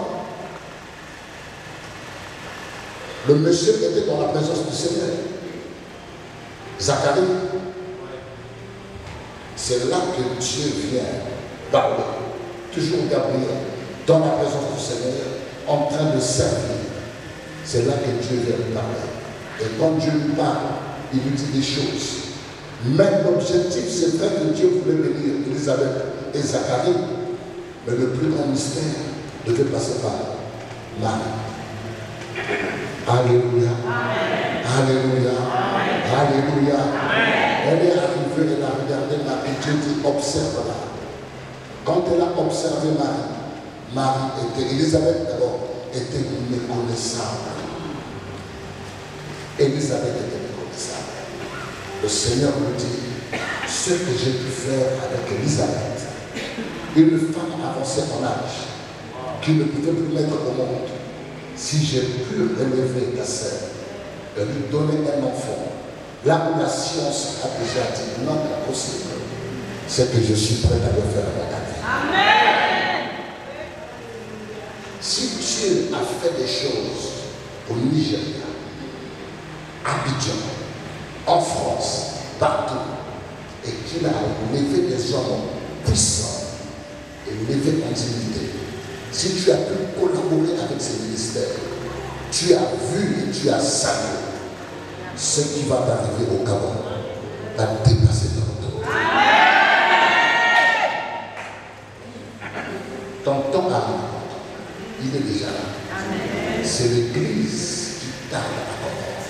Le monsieur était dans la présence du Seigneur. Zacharie. C'est là que Dieu vient parler. Toujours Gabriel, dans la présence du Seigneur, en train de servir. C'est là que Dieu vient lui parler. Et quand Dieu lui parle, il lui dit des choses. Même l'objectif, c'est vrai que Dieu voulait bénir Elisabeth et Zacharie, mais le plus grand mystère devait passer par Marie. Alléluia. Amen. Alléluia. Amen. Alléluia. Amen. Elle est arrivée, elle a regardé Marie. Dieu dit, observe-la. Quand elle a observé Marie était, Elisabeth d'abord, était méconnaissable. Elisabeth était méconnaissable. Le Seigneur me dit, ce que j'ai pu faire avec Elisabeth, une femme avancée en âge, qui ne pouvait plus mettre au monde, si j'ai pu relever ta sœur et lui donner un enfant, là où la science a déjà dit non, pas possible, c'est que je suis prêt à le faire dans ta vie. Amen. Si Dieu a fait des choses au Nigeria, à Abidjan, en France, partout, et qu'il a levé des hommes puissants et levé en dignité, si tu as pu collaborer avec ces ministères, tu as vu et tu as salué ce qui va t'arriver au Gabon, va dépasser ton temps. Ton temps arrive, il est déjà là. C'est l'Église qui tarde à comprendre.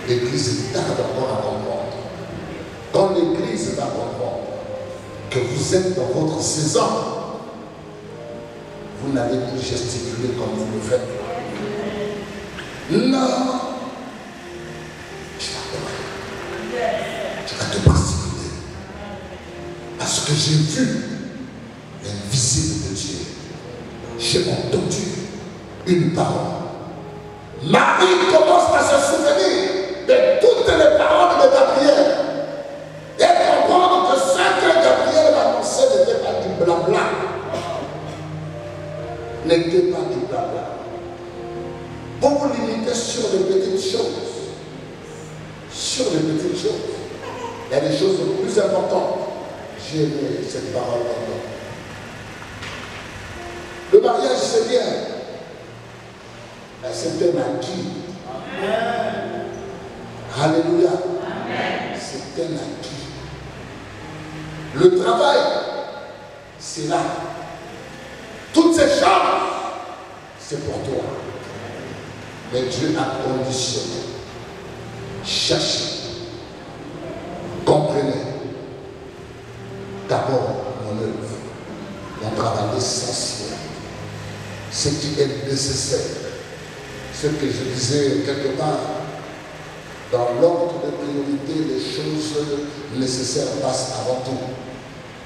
L'Église tarde encore à comprendre. Quand l'Église va comprendre que vous êtes dans votre saison, vous n'allez plus gesticuler comme vous le faites. Non. Tu vas te précipiter. Parce que j'ai vu l'invisible de Dieu. J'ai entendu une parole. Marie commence à se souvenir de toutes les paroles de Gabriel et comprendre que ce que Gabriel annonçait n'était pas du blabla. N'était pas du blabla. Pour vous limiter sur les petites choses, sur les petites choses, il y a des choses plus importantes. J'ai aimé cette parole maintenant. Le mariage, c'est bien. Mais c'est un acquis. Alléluia. C'est un acquis. Le travail, c'est là. Toutes ces choses, c'est pour toi. Mais Dieu a conditionné. Cherchez. Comprenez. D'abord, mon œuvre, mon travail essentiel, ce qui est nécessaire, ce que je disais quelque part, dans l'ordre de priorité, les choses nécessaires passent avant tout.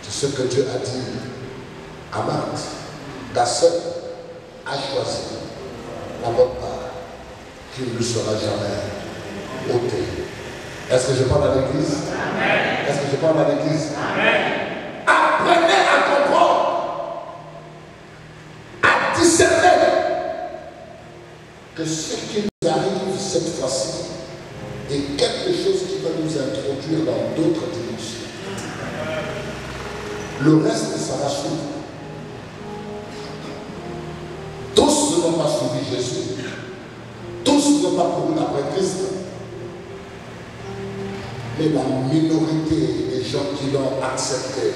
C'est ce que Dieu a dit à Marthe. Ta sœur a choisi la bonne part qui ne lui sera jamais ôtée. Est-ce que je parle à l'église? Est-ce que je parle à l'église? Apprenez à comprendre, à discerner que ce qui nous arrive cette fois-ci est quelque chose qui va nous introduire dans d'autres dimensions. Le reste, ça va suivre. Tous n'ont pas suivi Jésus. Tous n'ont pas couru après Christ. Mais la minorité des gens qui l'ont accepté,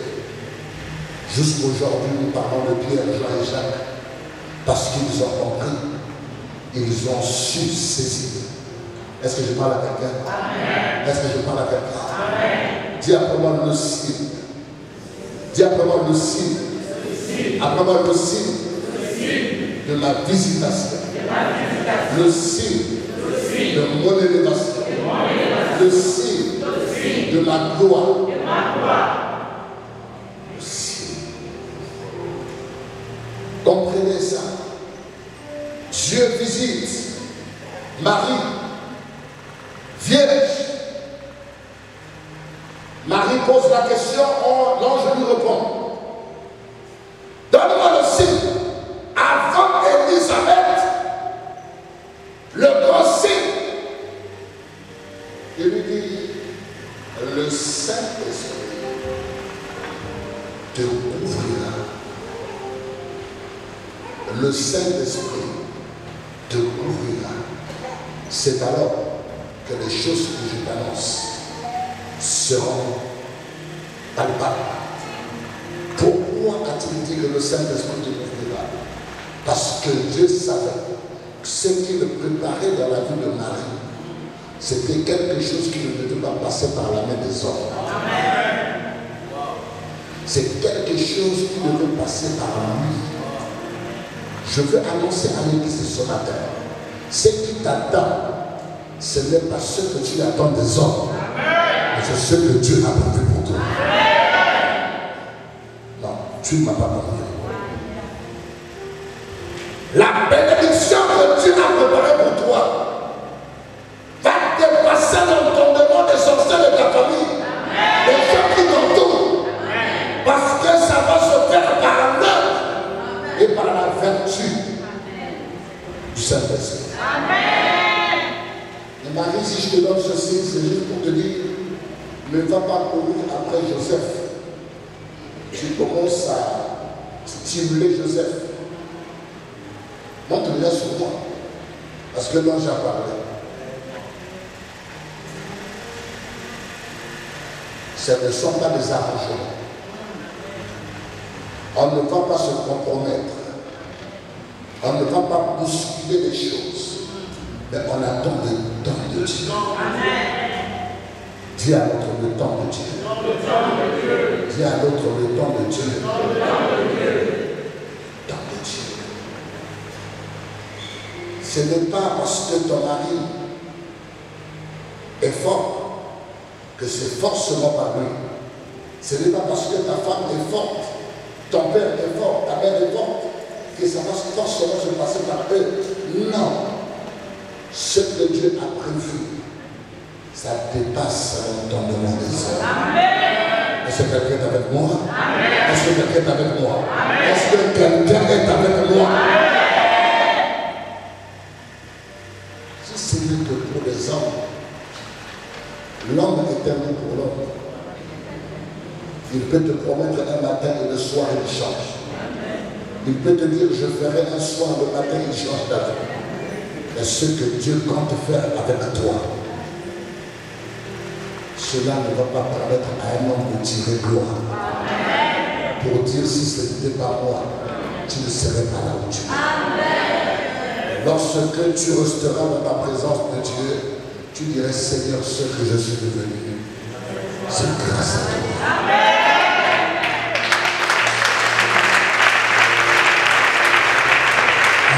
jusqu'aujourd'hui, nous parlons de Pierre, Jean et Jacques, parce qu'ils ont compris, ils ont su saisir. Est-ce que je parle à quelqu'un? Est-ce que je parle à quelqu'un? Dis après moi le signe. Dis après moi le signe. Après moi le signe de ma visitation. Le signe de mon élévation. Le signe de ma gloire. Le signe. Comprenez ça. Dieu visite Marie, vierge. Marie pose la question, l'ange lui répond. Donne-moi le signe. Avant Élisabeth, le grand signe. Il lui dit, le Saint-Esprit te couvrira. Le Saint-Esprit te couvrira. C'est alors que les choses que je t'annonce seront palpables. Pourquoi a-t-il dit que le Saint-Esprit te couvrira? Parce que Dieu savait que ce qu'il préparait dans la vie de Marie, c'était quelque chose qui ne devait pas passer par la main des hommes. C'est quelque chose qui devait passer par lui. Je veux annoncer à l'église ce matin, ce qui t'attend, ce n'est pas ce que tu attends des hommes, mais c'est ce que Dieu a prévu pour toi. Non, tu ne m'as pas compris. La bénédiction que Dieu a préparée pour toi va dépasser l'entendement des sorciers de ta famille, des gens qui t'entourent, parce que ça va se faire par l'œuvre et par la vertu du Saint-Esprit. Et Marie, si je te donne ceci, c'est juste pour te dire, ne va pas courir après Joseph. Tu commences à stimuler Joseph. Montre-le sur moi, parce que l'ange a parlé. Ce ne sont pas des arrangements. On ne va pas se compromettre. On ne va pas bousculer les choses. Mais on attend le temps de Dieu. Dis à l'autre le temps de Dieu. Dis à l'autre le temps de Dieu. Le temps de Dieu. Ce n'est pas parce que ton mari est fort que c'est forcément par lui. Ce n'est pas parce que ta femme est forte, ton père est fort, ta mère est forte, que ça va forcément se passer par eux. Non. Ce que Dieu a prévu, ça dépasse l'entendement des hommes. Est-ce que quelqu'un est avec moi? Est-ce que quelqu'un est avec moi? Est-ce que quelqu'un est avec moi? Si c'est mieux que pour les hommes, l'homme est éternel pour l'homme. Il peut te promettre un matin et le soir il change. Il peut te dire je ferai un soir, le matin il change d'avis. Mais ce que Dieu compte faire avec toi, cela ne va pas permettre à un homme de tirer gloire. Pour dire si ce n'était pas moi, tu ne serais pas là où tu es. Lorsque tu resteras dans la présence de Dieu, tu dirais Seigneur, ce que je suis devenu, c'est grâce à toi.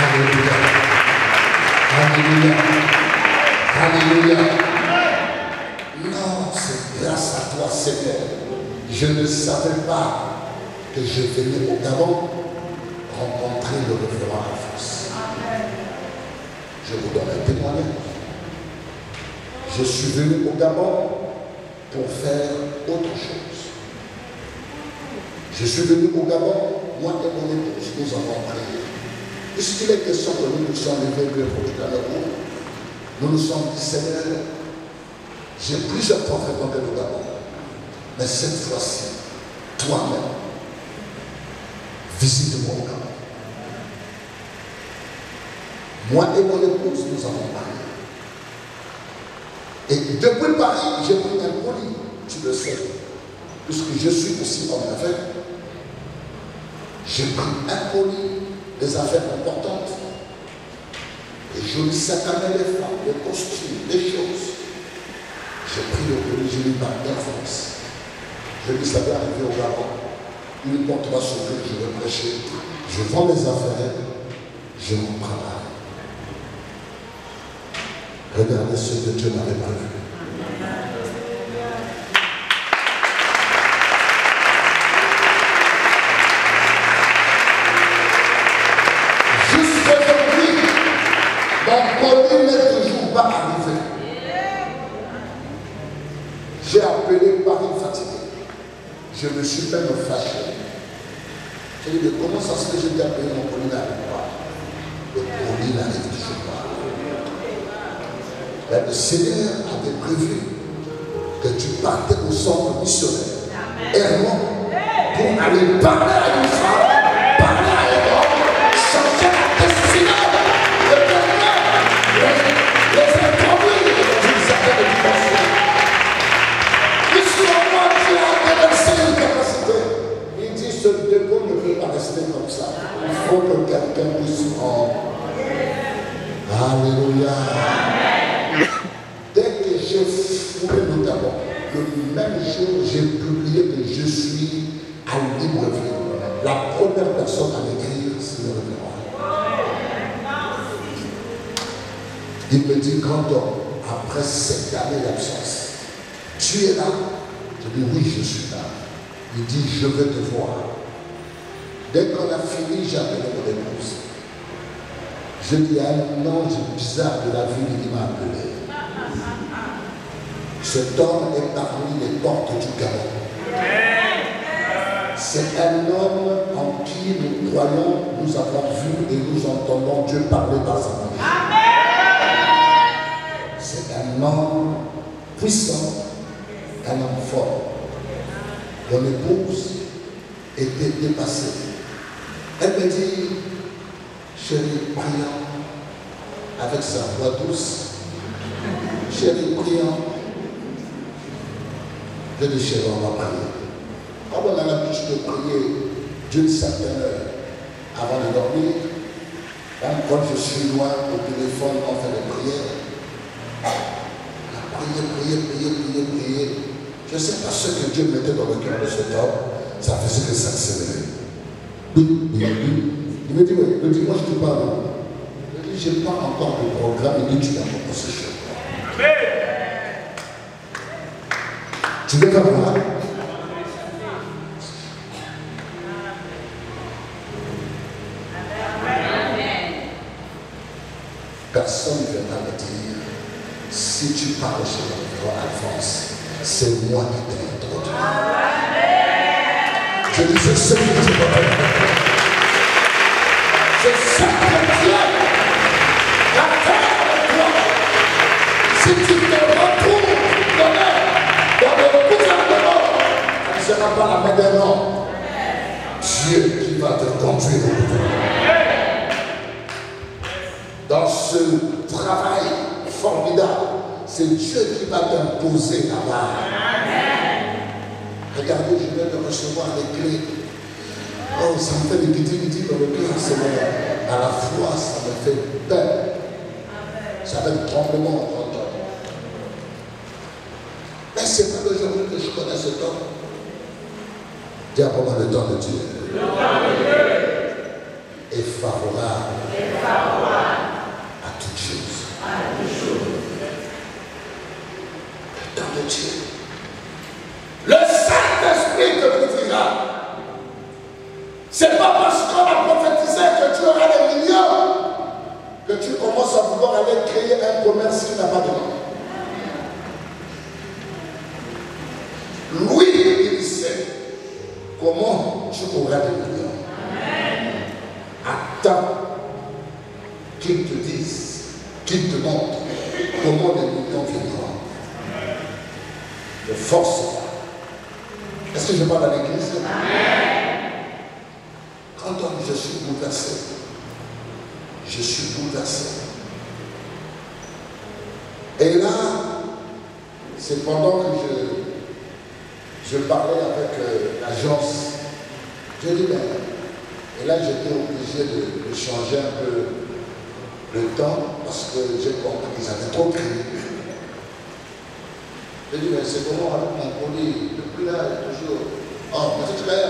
Alléluia. Alléluia. Alléluia. Non, c'est grâce à toi, Seigneur. Je ne savais pas que je venais au Gabon rencontrer le révérend Alphonse. Je vous donne un témoignage. Je suis venu au Gabon pour faire autre chose. Je suis venu au Gabon, moi et mon épouse, nous avons prié. Puisqu'il est question que nous nous sommes levés pour tout à l'heure, nous nous sommes dit, Seigneur, j'ai plusieurs fois fréquenté le Gabon, mais cette fois-ci, toi-même, visite-moi au Gabon. Moi et mon épouse, nous avons parlé. Et depuis Paris, j'ai pris un colis, tu le sais, puisque je suis aussi homme d'affaires. J'ai pris un colis, des affaires importantes, des jolis sacs à main des femmes, des costumes, des choses. J'ai pris le colis, je l'ai par Air France. Je lui savais arriver au Gabon. Il portera ce que je vais prêcher. Je vends mes affaires, je m'en prépare. Regardez ce que Dieu m'avait prévu. Jusqu'aujourd'hui, mon colis n'est toujours pas arrivé. J'ai appelé Paris fatigué. Je me suis même fâché. J'ai dit, mais comment ça se fait que j'ai appelé mon colis n'arrive pas? Le colis n'arrive toujours pas. Mais le Seigneur avait prévu que tu partais au centre missionnaire, Hermon, pour aller parler à une femme, parler à un homme, changer la destinée de quelqu'un, les introduire dans une certaine dimension. Puisque moi, tu as déversé une capacité. Il dit, ce dépôt ne peut pas rester comme ça. Il faut que quelqu'un puisse prendre. Alléluia. Dès que j'ai foulé le Gabon, le même jour, j'ai publié que je suis à Libreville. La première personne à m'écrire, c'est le révérend. Il me dit, grand homme, après 7 années d'absence, tu es là? Je dis, oui, je suis là. Il dit, je veux te voir. Dès qu'on a fini, j'ai appelé mon épouse. Je dis à un ange bizarre de la ville qui m'a appelé. Cet homme est parmi les portes du Gabon. C'est un homme en qui nous croyons, nous avons vu et nous entendons Dieu parler dans sa bouche. C'est un homme puissant, un homme fort. Mon épouse était dépassée. Elle me dit, chérie, prions, avec sa voix douce. Chérie, prions. Je dis, chérie, on va prier. Comme on a l'habitude de prier d'une certaine heure avant de dormir, même quand je suis loin au téléphone, on fait des prières. On a prié. Je ne sais pas ce que Dieu mettait dans le cœur de cet homme, ça faisait que s'accélérer. Il me dit, oui, moi je te parle. Je dis, je n'ai pas encore de programme, il dit, tu vas commencer chez moi. Tu veux pas voir? personne ne viendra me dire, si tu parles chez le roi Alphonse, c'est moi qui t'ai introduit. Je dis, c'est ce que tu vas faire. C'est ce que Dieu va faire avec toi. Si tu te retrouves dans le gouvernement, ça ne sera pas la main d'un homme. Dieu qui va te conduire au bout. Dans ce travail formidable, c'est Dieu qui va t'imposer la barre. Regardez, je viens de recevoir les clés. Oh, ça me fait des petits dans le cœur, Seigneur. À la fois, ça me fait peur. Ça fait un tremblement en temps. Mais c'est pas d'aujourd'hui que je connais ce temps. Dis à moi le temps de Dieu. Le temps de Dieu est favorable. À toutes choses. Le temps de Dieu. Le Saint-Esprit te bénira. C'est pas parce qu'on a prophétisé que tu auras des millions que tu commences à vouloir aller créer un commerce qui n'a pas de nom. Lui, il sait comment tu auras des millions. Attends qu'il te dise, qu'il te montre comment des millions viendront. De force. Est-ce que je parle à l'église? Quand on dit je suis bouleversé, je suis bouleversé. Et là, c'est pendant que je parlais avec l'agence, je dis, et là j'étais obligé de changer un peu le temps parce que j'ai compris qu'ils avaient trop crié. Je dis, mais c'est comment avec mon colis? Depuis là, il est toujours. Oh, mais c'est clair.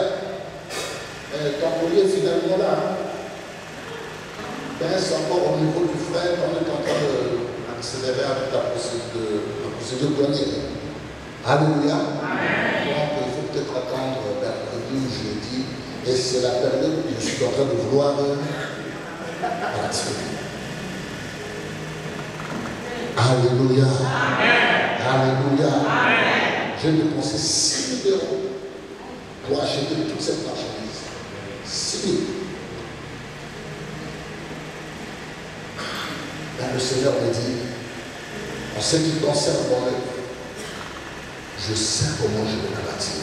Ton colis est finalement là. Ben, c'est encore au niveau du frère, on est en train d'accélérer avec la procédure douanière. Alléluia. Donc, il faut peut-être attendre mercredi ou jeudi. Et c'est la période où je suis en train de vouloir partir. Alléluia. Alléluia. J'ai dépensé 6 000 € pour acheter toute cette marchandise. 6 000. Ben, le Seigneur me dit, en ce qui concerne mon œuvre, je sais comment je vais la bâtir.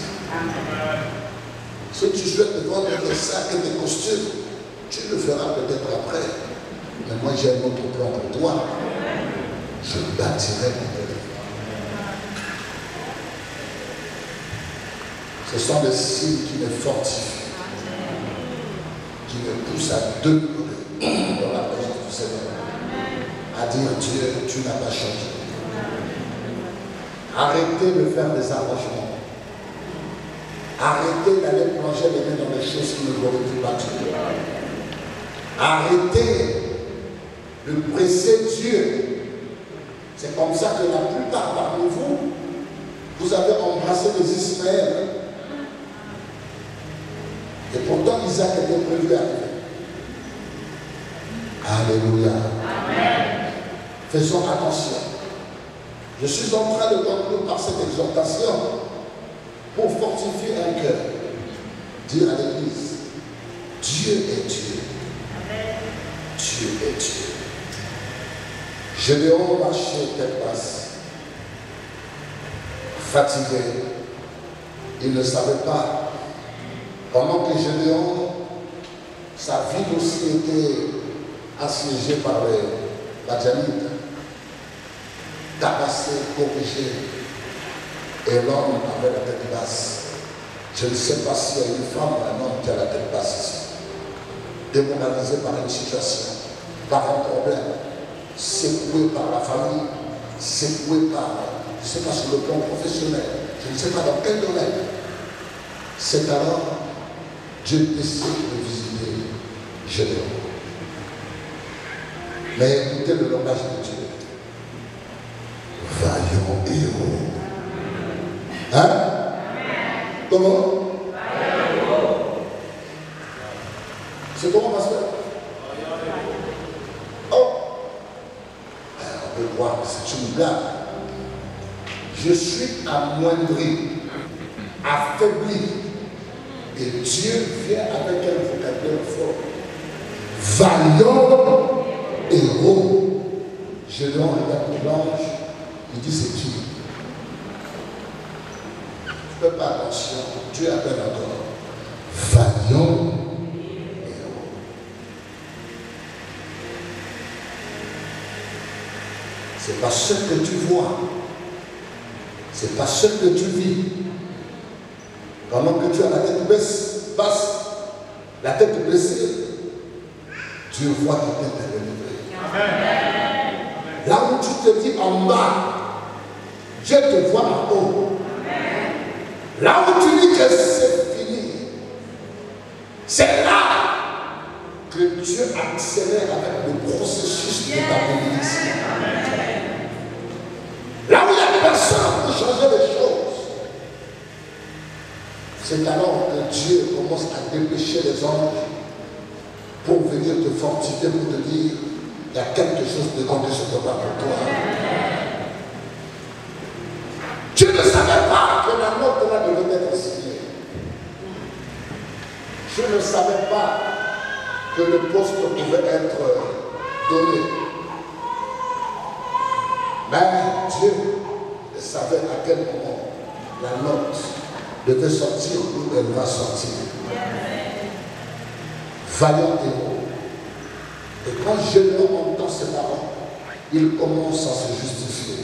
Si tu souhaites te vendre des sacs et des costumes, tu le feras peut-être après. Mais moi j'ai un autre plan pour toi. Je bâtirai mon œuvre. Ce sont des signes qui me fortifient, qui me poussent à demeurer dans la présence du Seigneur, à dire Dieu, tu n'as pas changé. Arrêtez de faire des arrangements. Arrêtez d'aller plonger les mains dans les choses qui ne glorifient pas Dieu. Arrêtez de presser Dieu. C'est comme ça que la plupart parmi vous, vous avez embrassé les Ismaël. Et pourtant Isaac était prévu à arriver. Alléluia. Amen. Faisons attention. Je suis en train de conclure par cette exhortation pour fortifier un cœur. Dire à l'Église, Dieu est Dieu. Dieu est Dieu. Gédéon marchait tête basse, fatigué. Il ne savait pas. Pendant que Gédéon, sa ville aussi était assiégée par les Madianites, tabassé, corrigé. Et l'homme avait la tête basse. Je ne sais pas s'il y a une femme ou un homme qui a la tête basse ici. Démoralisé par une situation, par un problème, secoué par la famille, secoué par, je ne sais pas, sur le plan professionnel, je ne sais pas dans quel domaine. C'est alors Dieu décide de visiter Gédéon. Mais écoutez le langage de Dieu. Vaillant héros. Hein? Comment? C'est comment, pasteur? Oh! c'est une blague. Je suis amoindri, affaibli. Et Dieu vient avec un vocabulaire fort. Vaillant héros. Gédéon regarde l'ange, il dit c'est qui? Je ne fais pas attention. Dieu appelle encore. Vaillant héros. C'est pas ce que tu vois. C'est pas ce que tu vis. Pendant que tu as la tête basse, la tête blessée, Dieu voit ta tête élevée. Amen. Là où tu te dis en bas, Dieu te voit en haut. Amen. Là où tu dis que c'est fini, c'est là que Dieu accélère avec le processus de ta bénédiction. Là où il n'y a personne pour changer les choses, c'est alors que Dieu commence à dépêcher les anges pour venir te fortifier, pour te dire il y a quelque chose de grand que je ne peux pas pour toi. Tu ne savais pas que la note là devait être signée. Je ne savais pas que le poste pouvait être donné. Mais Dieu savait à quel moment la note devait sortir ou elle va sortir. Vaillant héros. Et quand Gédéon entend ces paroles, il commence à se justifier.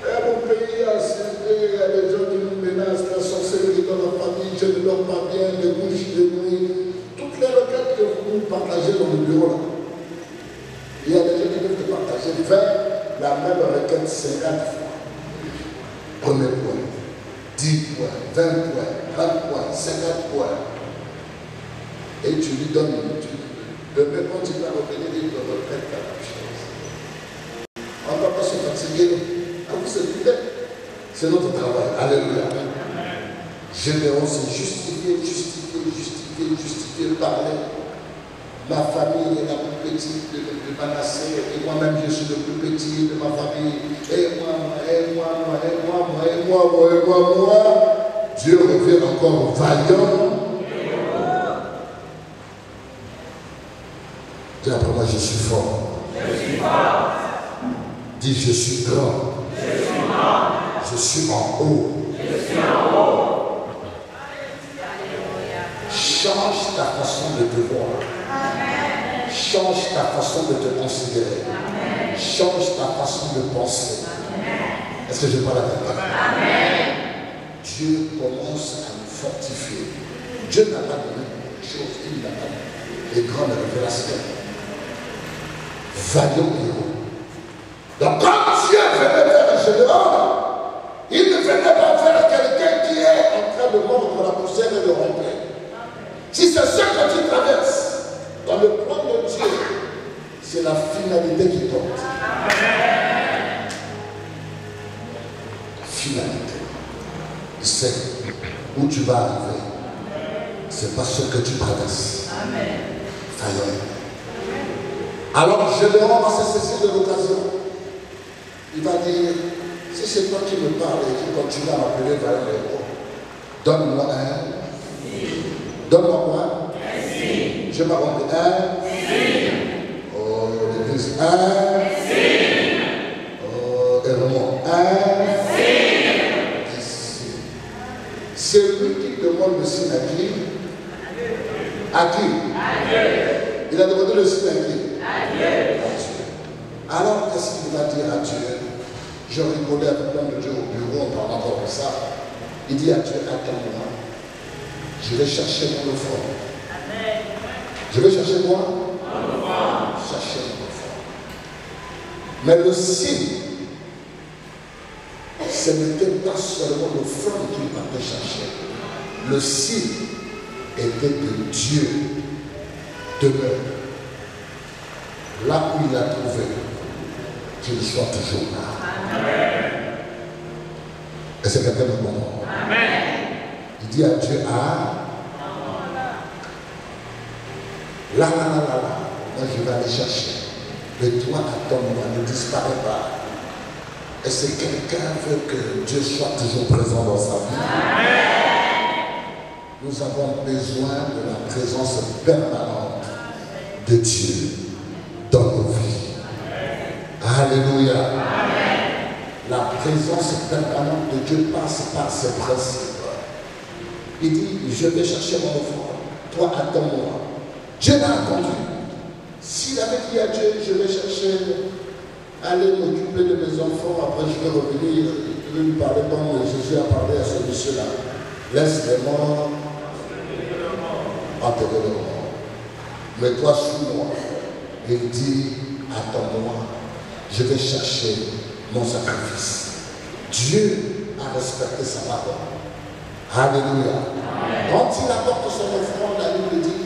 Mon pays a cédé, il y a des gens qui nous menacent, la sorcellerie dans la famille, je ne dors pas bien, les bouches de nuit. Toutes les requêtes que vous partagez dans le bureau là. Il y a des gens qui peuvent te partager. Faire la même requête 50 fois. Premier point. 10 points, 20 points, 30 points, 50 points. Et tu lui donnes une étude. Demain, quand tu vas revenir, il te reprête la même chose. On ne va pas se fatiguer. À vous, c'est notre travail. Alléluia. Gédéon s'est justifié, parler. Ma famille est la plus petite de Manassé, et moi-même je suis le plus petit de ma famille. Et moi. Dieu revient encore vaillant. Dis après moi, je suis fort. Je suis fort. Dis, je suis grand. Je suis grand. Je suis en haut. Je suis en haut. Change ta façon de te voir. Amen. Change ta façon de te considérer. Amen. Change ta façon de penser. Est-ce que je parle à quelqu'un? Amen. Dieu commence à nous fortifier. Dieu n'a pas donné quelque chose, il n'a pas donné les grandes révélations. Vaillant héros. Donc quand Dieu venait vers Gédéon, il ne venait pas vers quelqu'un qui est en train de mordre la poussière et de romper. Si c'est ce que tu traverses, dans le plan de Dieu, c'est la finalité qui compte. Finalité. Il sait où tu vas arriver. Ce n'est pas ce que tu traverses. Vaillant. Alors Gédéon va se saisir de l'occasion. Il va dire, si c'est toi qui me parles et qui continue à m'appeler vaillant héros, donne-moi un. Donne-moi quoi? Je m'ai compris. Oh, l'église. Oh, Hermon. C'est lui qui demande le signe à qui? À qui? Il a demandé le signe à qui? À Dieu. Alors, qu'est-ce qu'il va dire à Dieu? Je rigolais avec l'homme de Dieu au bureau en parlant encore de ça. Il dit à Dieu, attends-moi. Je vais chercher mon offrande. Je vais chercher quoi? Chercher mon offrande. Mais le signe, ce n'était pas seulement l'offrande qu'il partait chercher. Le signe était que Dieu demeure là où il a trouvé, qu'il soit toujours là. Amen. Et c'est quelqu'un de bon. Amen. Il dit à Dieu, là, moi je vais aller chercher. Mais toi, à ton moment, ne disparaît pas. Et si quelqu'un veut que Dieu soit toujours présent dans sa vie, nous avons besoin de la présence permanente de Dieu dans nos vies. Alléluia. La présence permanente de Dieu passe par ses principes. Il dit, je vais chercher mon enfant, toi attends-moi. Dieu l'a attendu. S'il avait dit à Dieu, je vais chercher, aller m'occuper de mes enfants, après je vais revenir, je vais lui parler comme Jésus a parlé à ce monsieur-là. Laisse les morts enterrer les morts. Mets-toi sous moi. Il dit, attends-moi, je vais chercher mon sacrifice. Dieu a respecté sa parole. Alléluia. Quand il apporte son offrande, la Bible dit,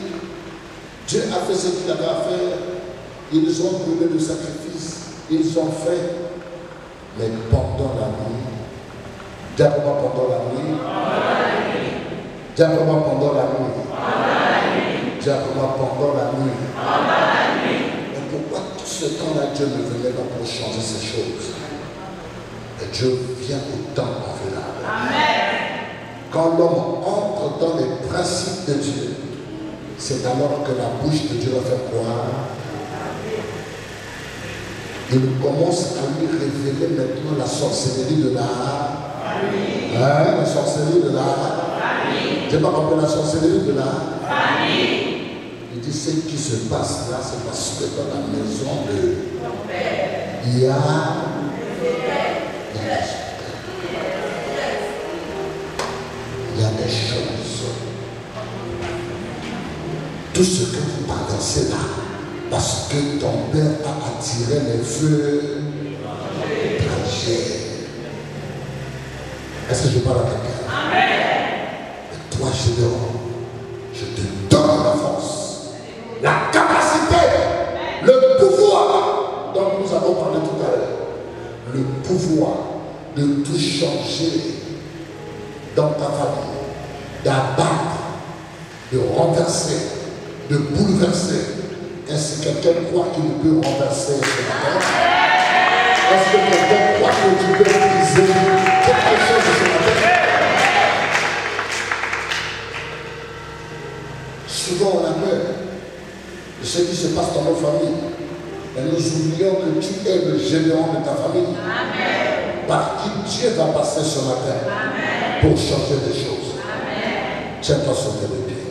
Dieu a fait ce qu'il avait à faire. Ils ont brûlé le sacrifice. Ils ont fait. Mais pendant la nuit, dites-moi pendant la nuit, dites-moi pendant la nuit, dites-moi pendant la nuit. Mais pourquoi tout ce temps-là, Dieu ne venait pas pour changer ces choses? Et Dieu vient au temps convenable. Amen. Quand l'homme entre dans les principes de Dieu, c'est alors que la bouche de Dieu va faire croire. Il commence à lui révéler maintenant la sorcellerie de l'art. Hein, la sorcellerie de l'art. Je n'ai pas compris la sorcellerie de l'art. Il dit ce qui se passe là, c'est parce que dans la maison de il y a des choses. Tout ce que vous traversez là, parce que ton père a attiré les feux étrangers. Est-ce que je parle à quelqu'un? Et toi, je te donne la force, la capacité, le pouvoir dont nous avons parlé tout à l'heure. Le pouvoir de tout changer dans ta famille, d'abattre, de renverser, de bouleverser. Est-ce que quelqu'un croit qu'il peut renverser ce matin? Est-ce que quelqu'un croit que tu peux briser quelque chose ce matin? Souvent on a peur de ce qui se passe dans nos familles. Et nous oublions que tu es le général de ta famille. Amen. Par qui Dieu va passer ce matin. Amen. Pour changer des choses. Tiens-toi sur tes pieds.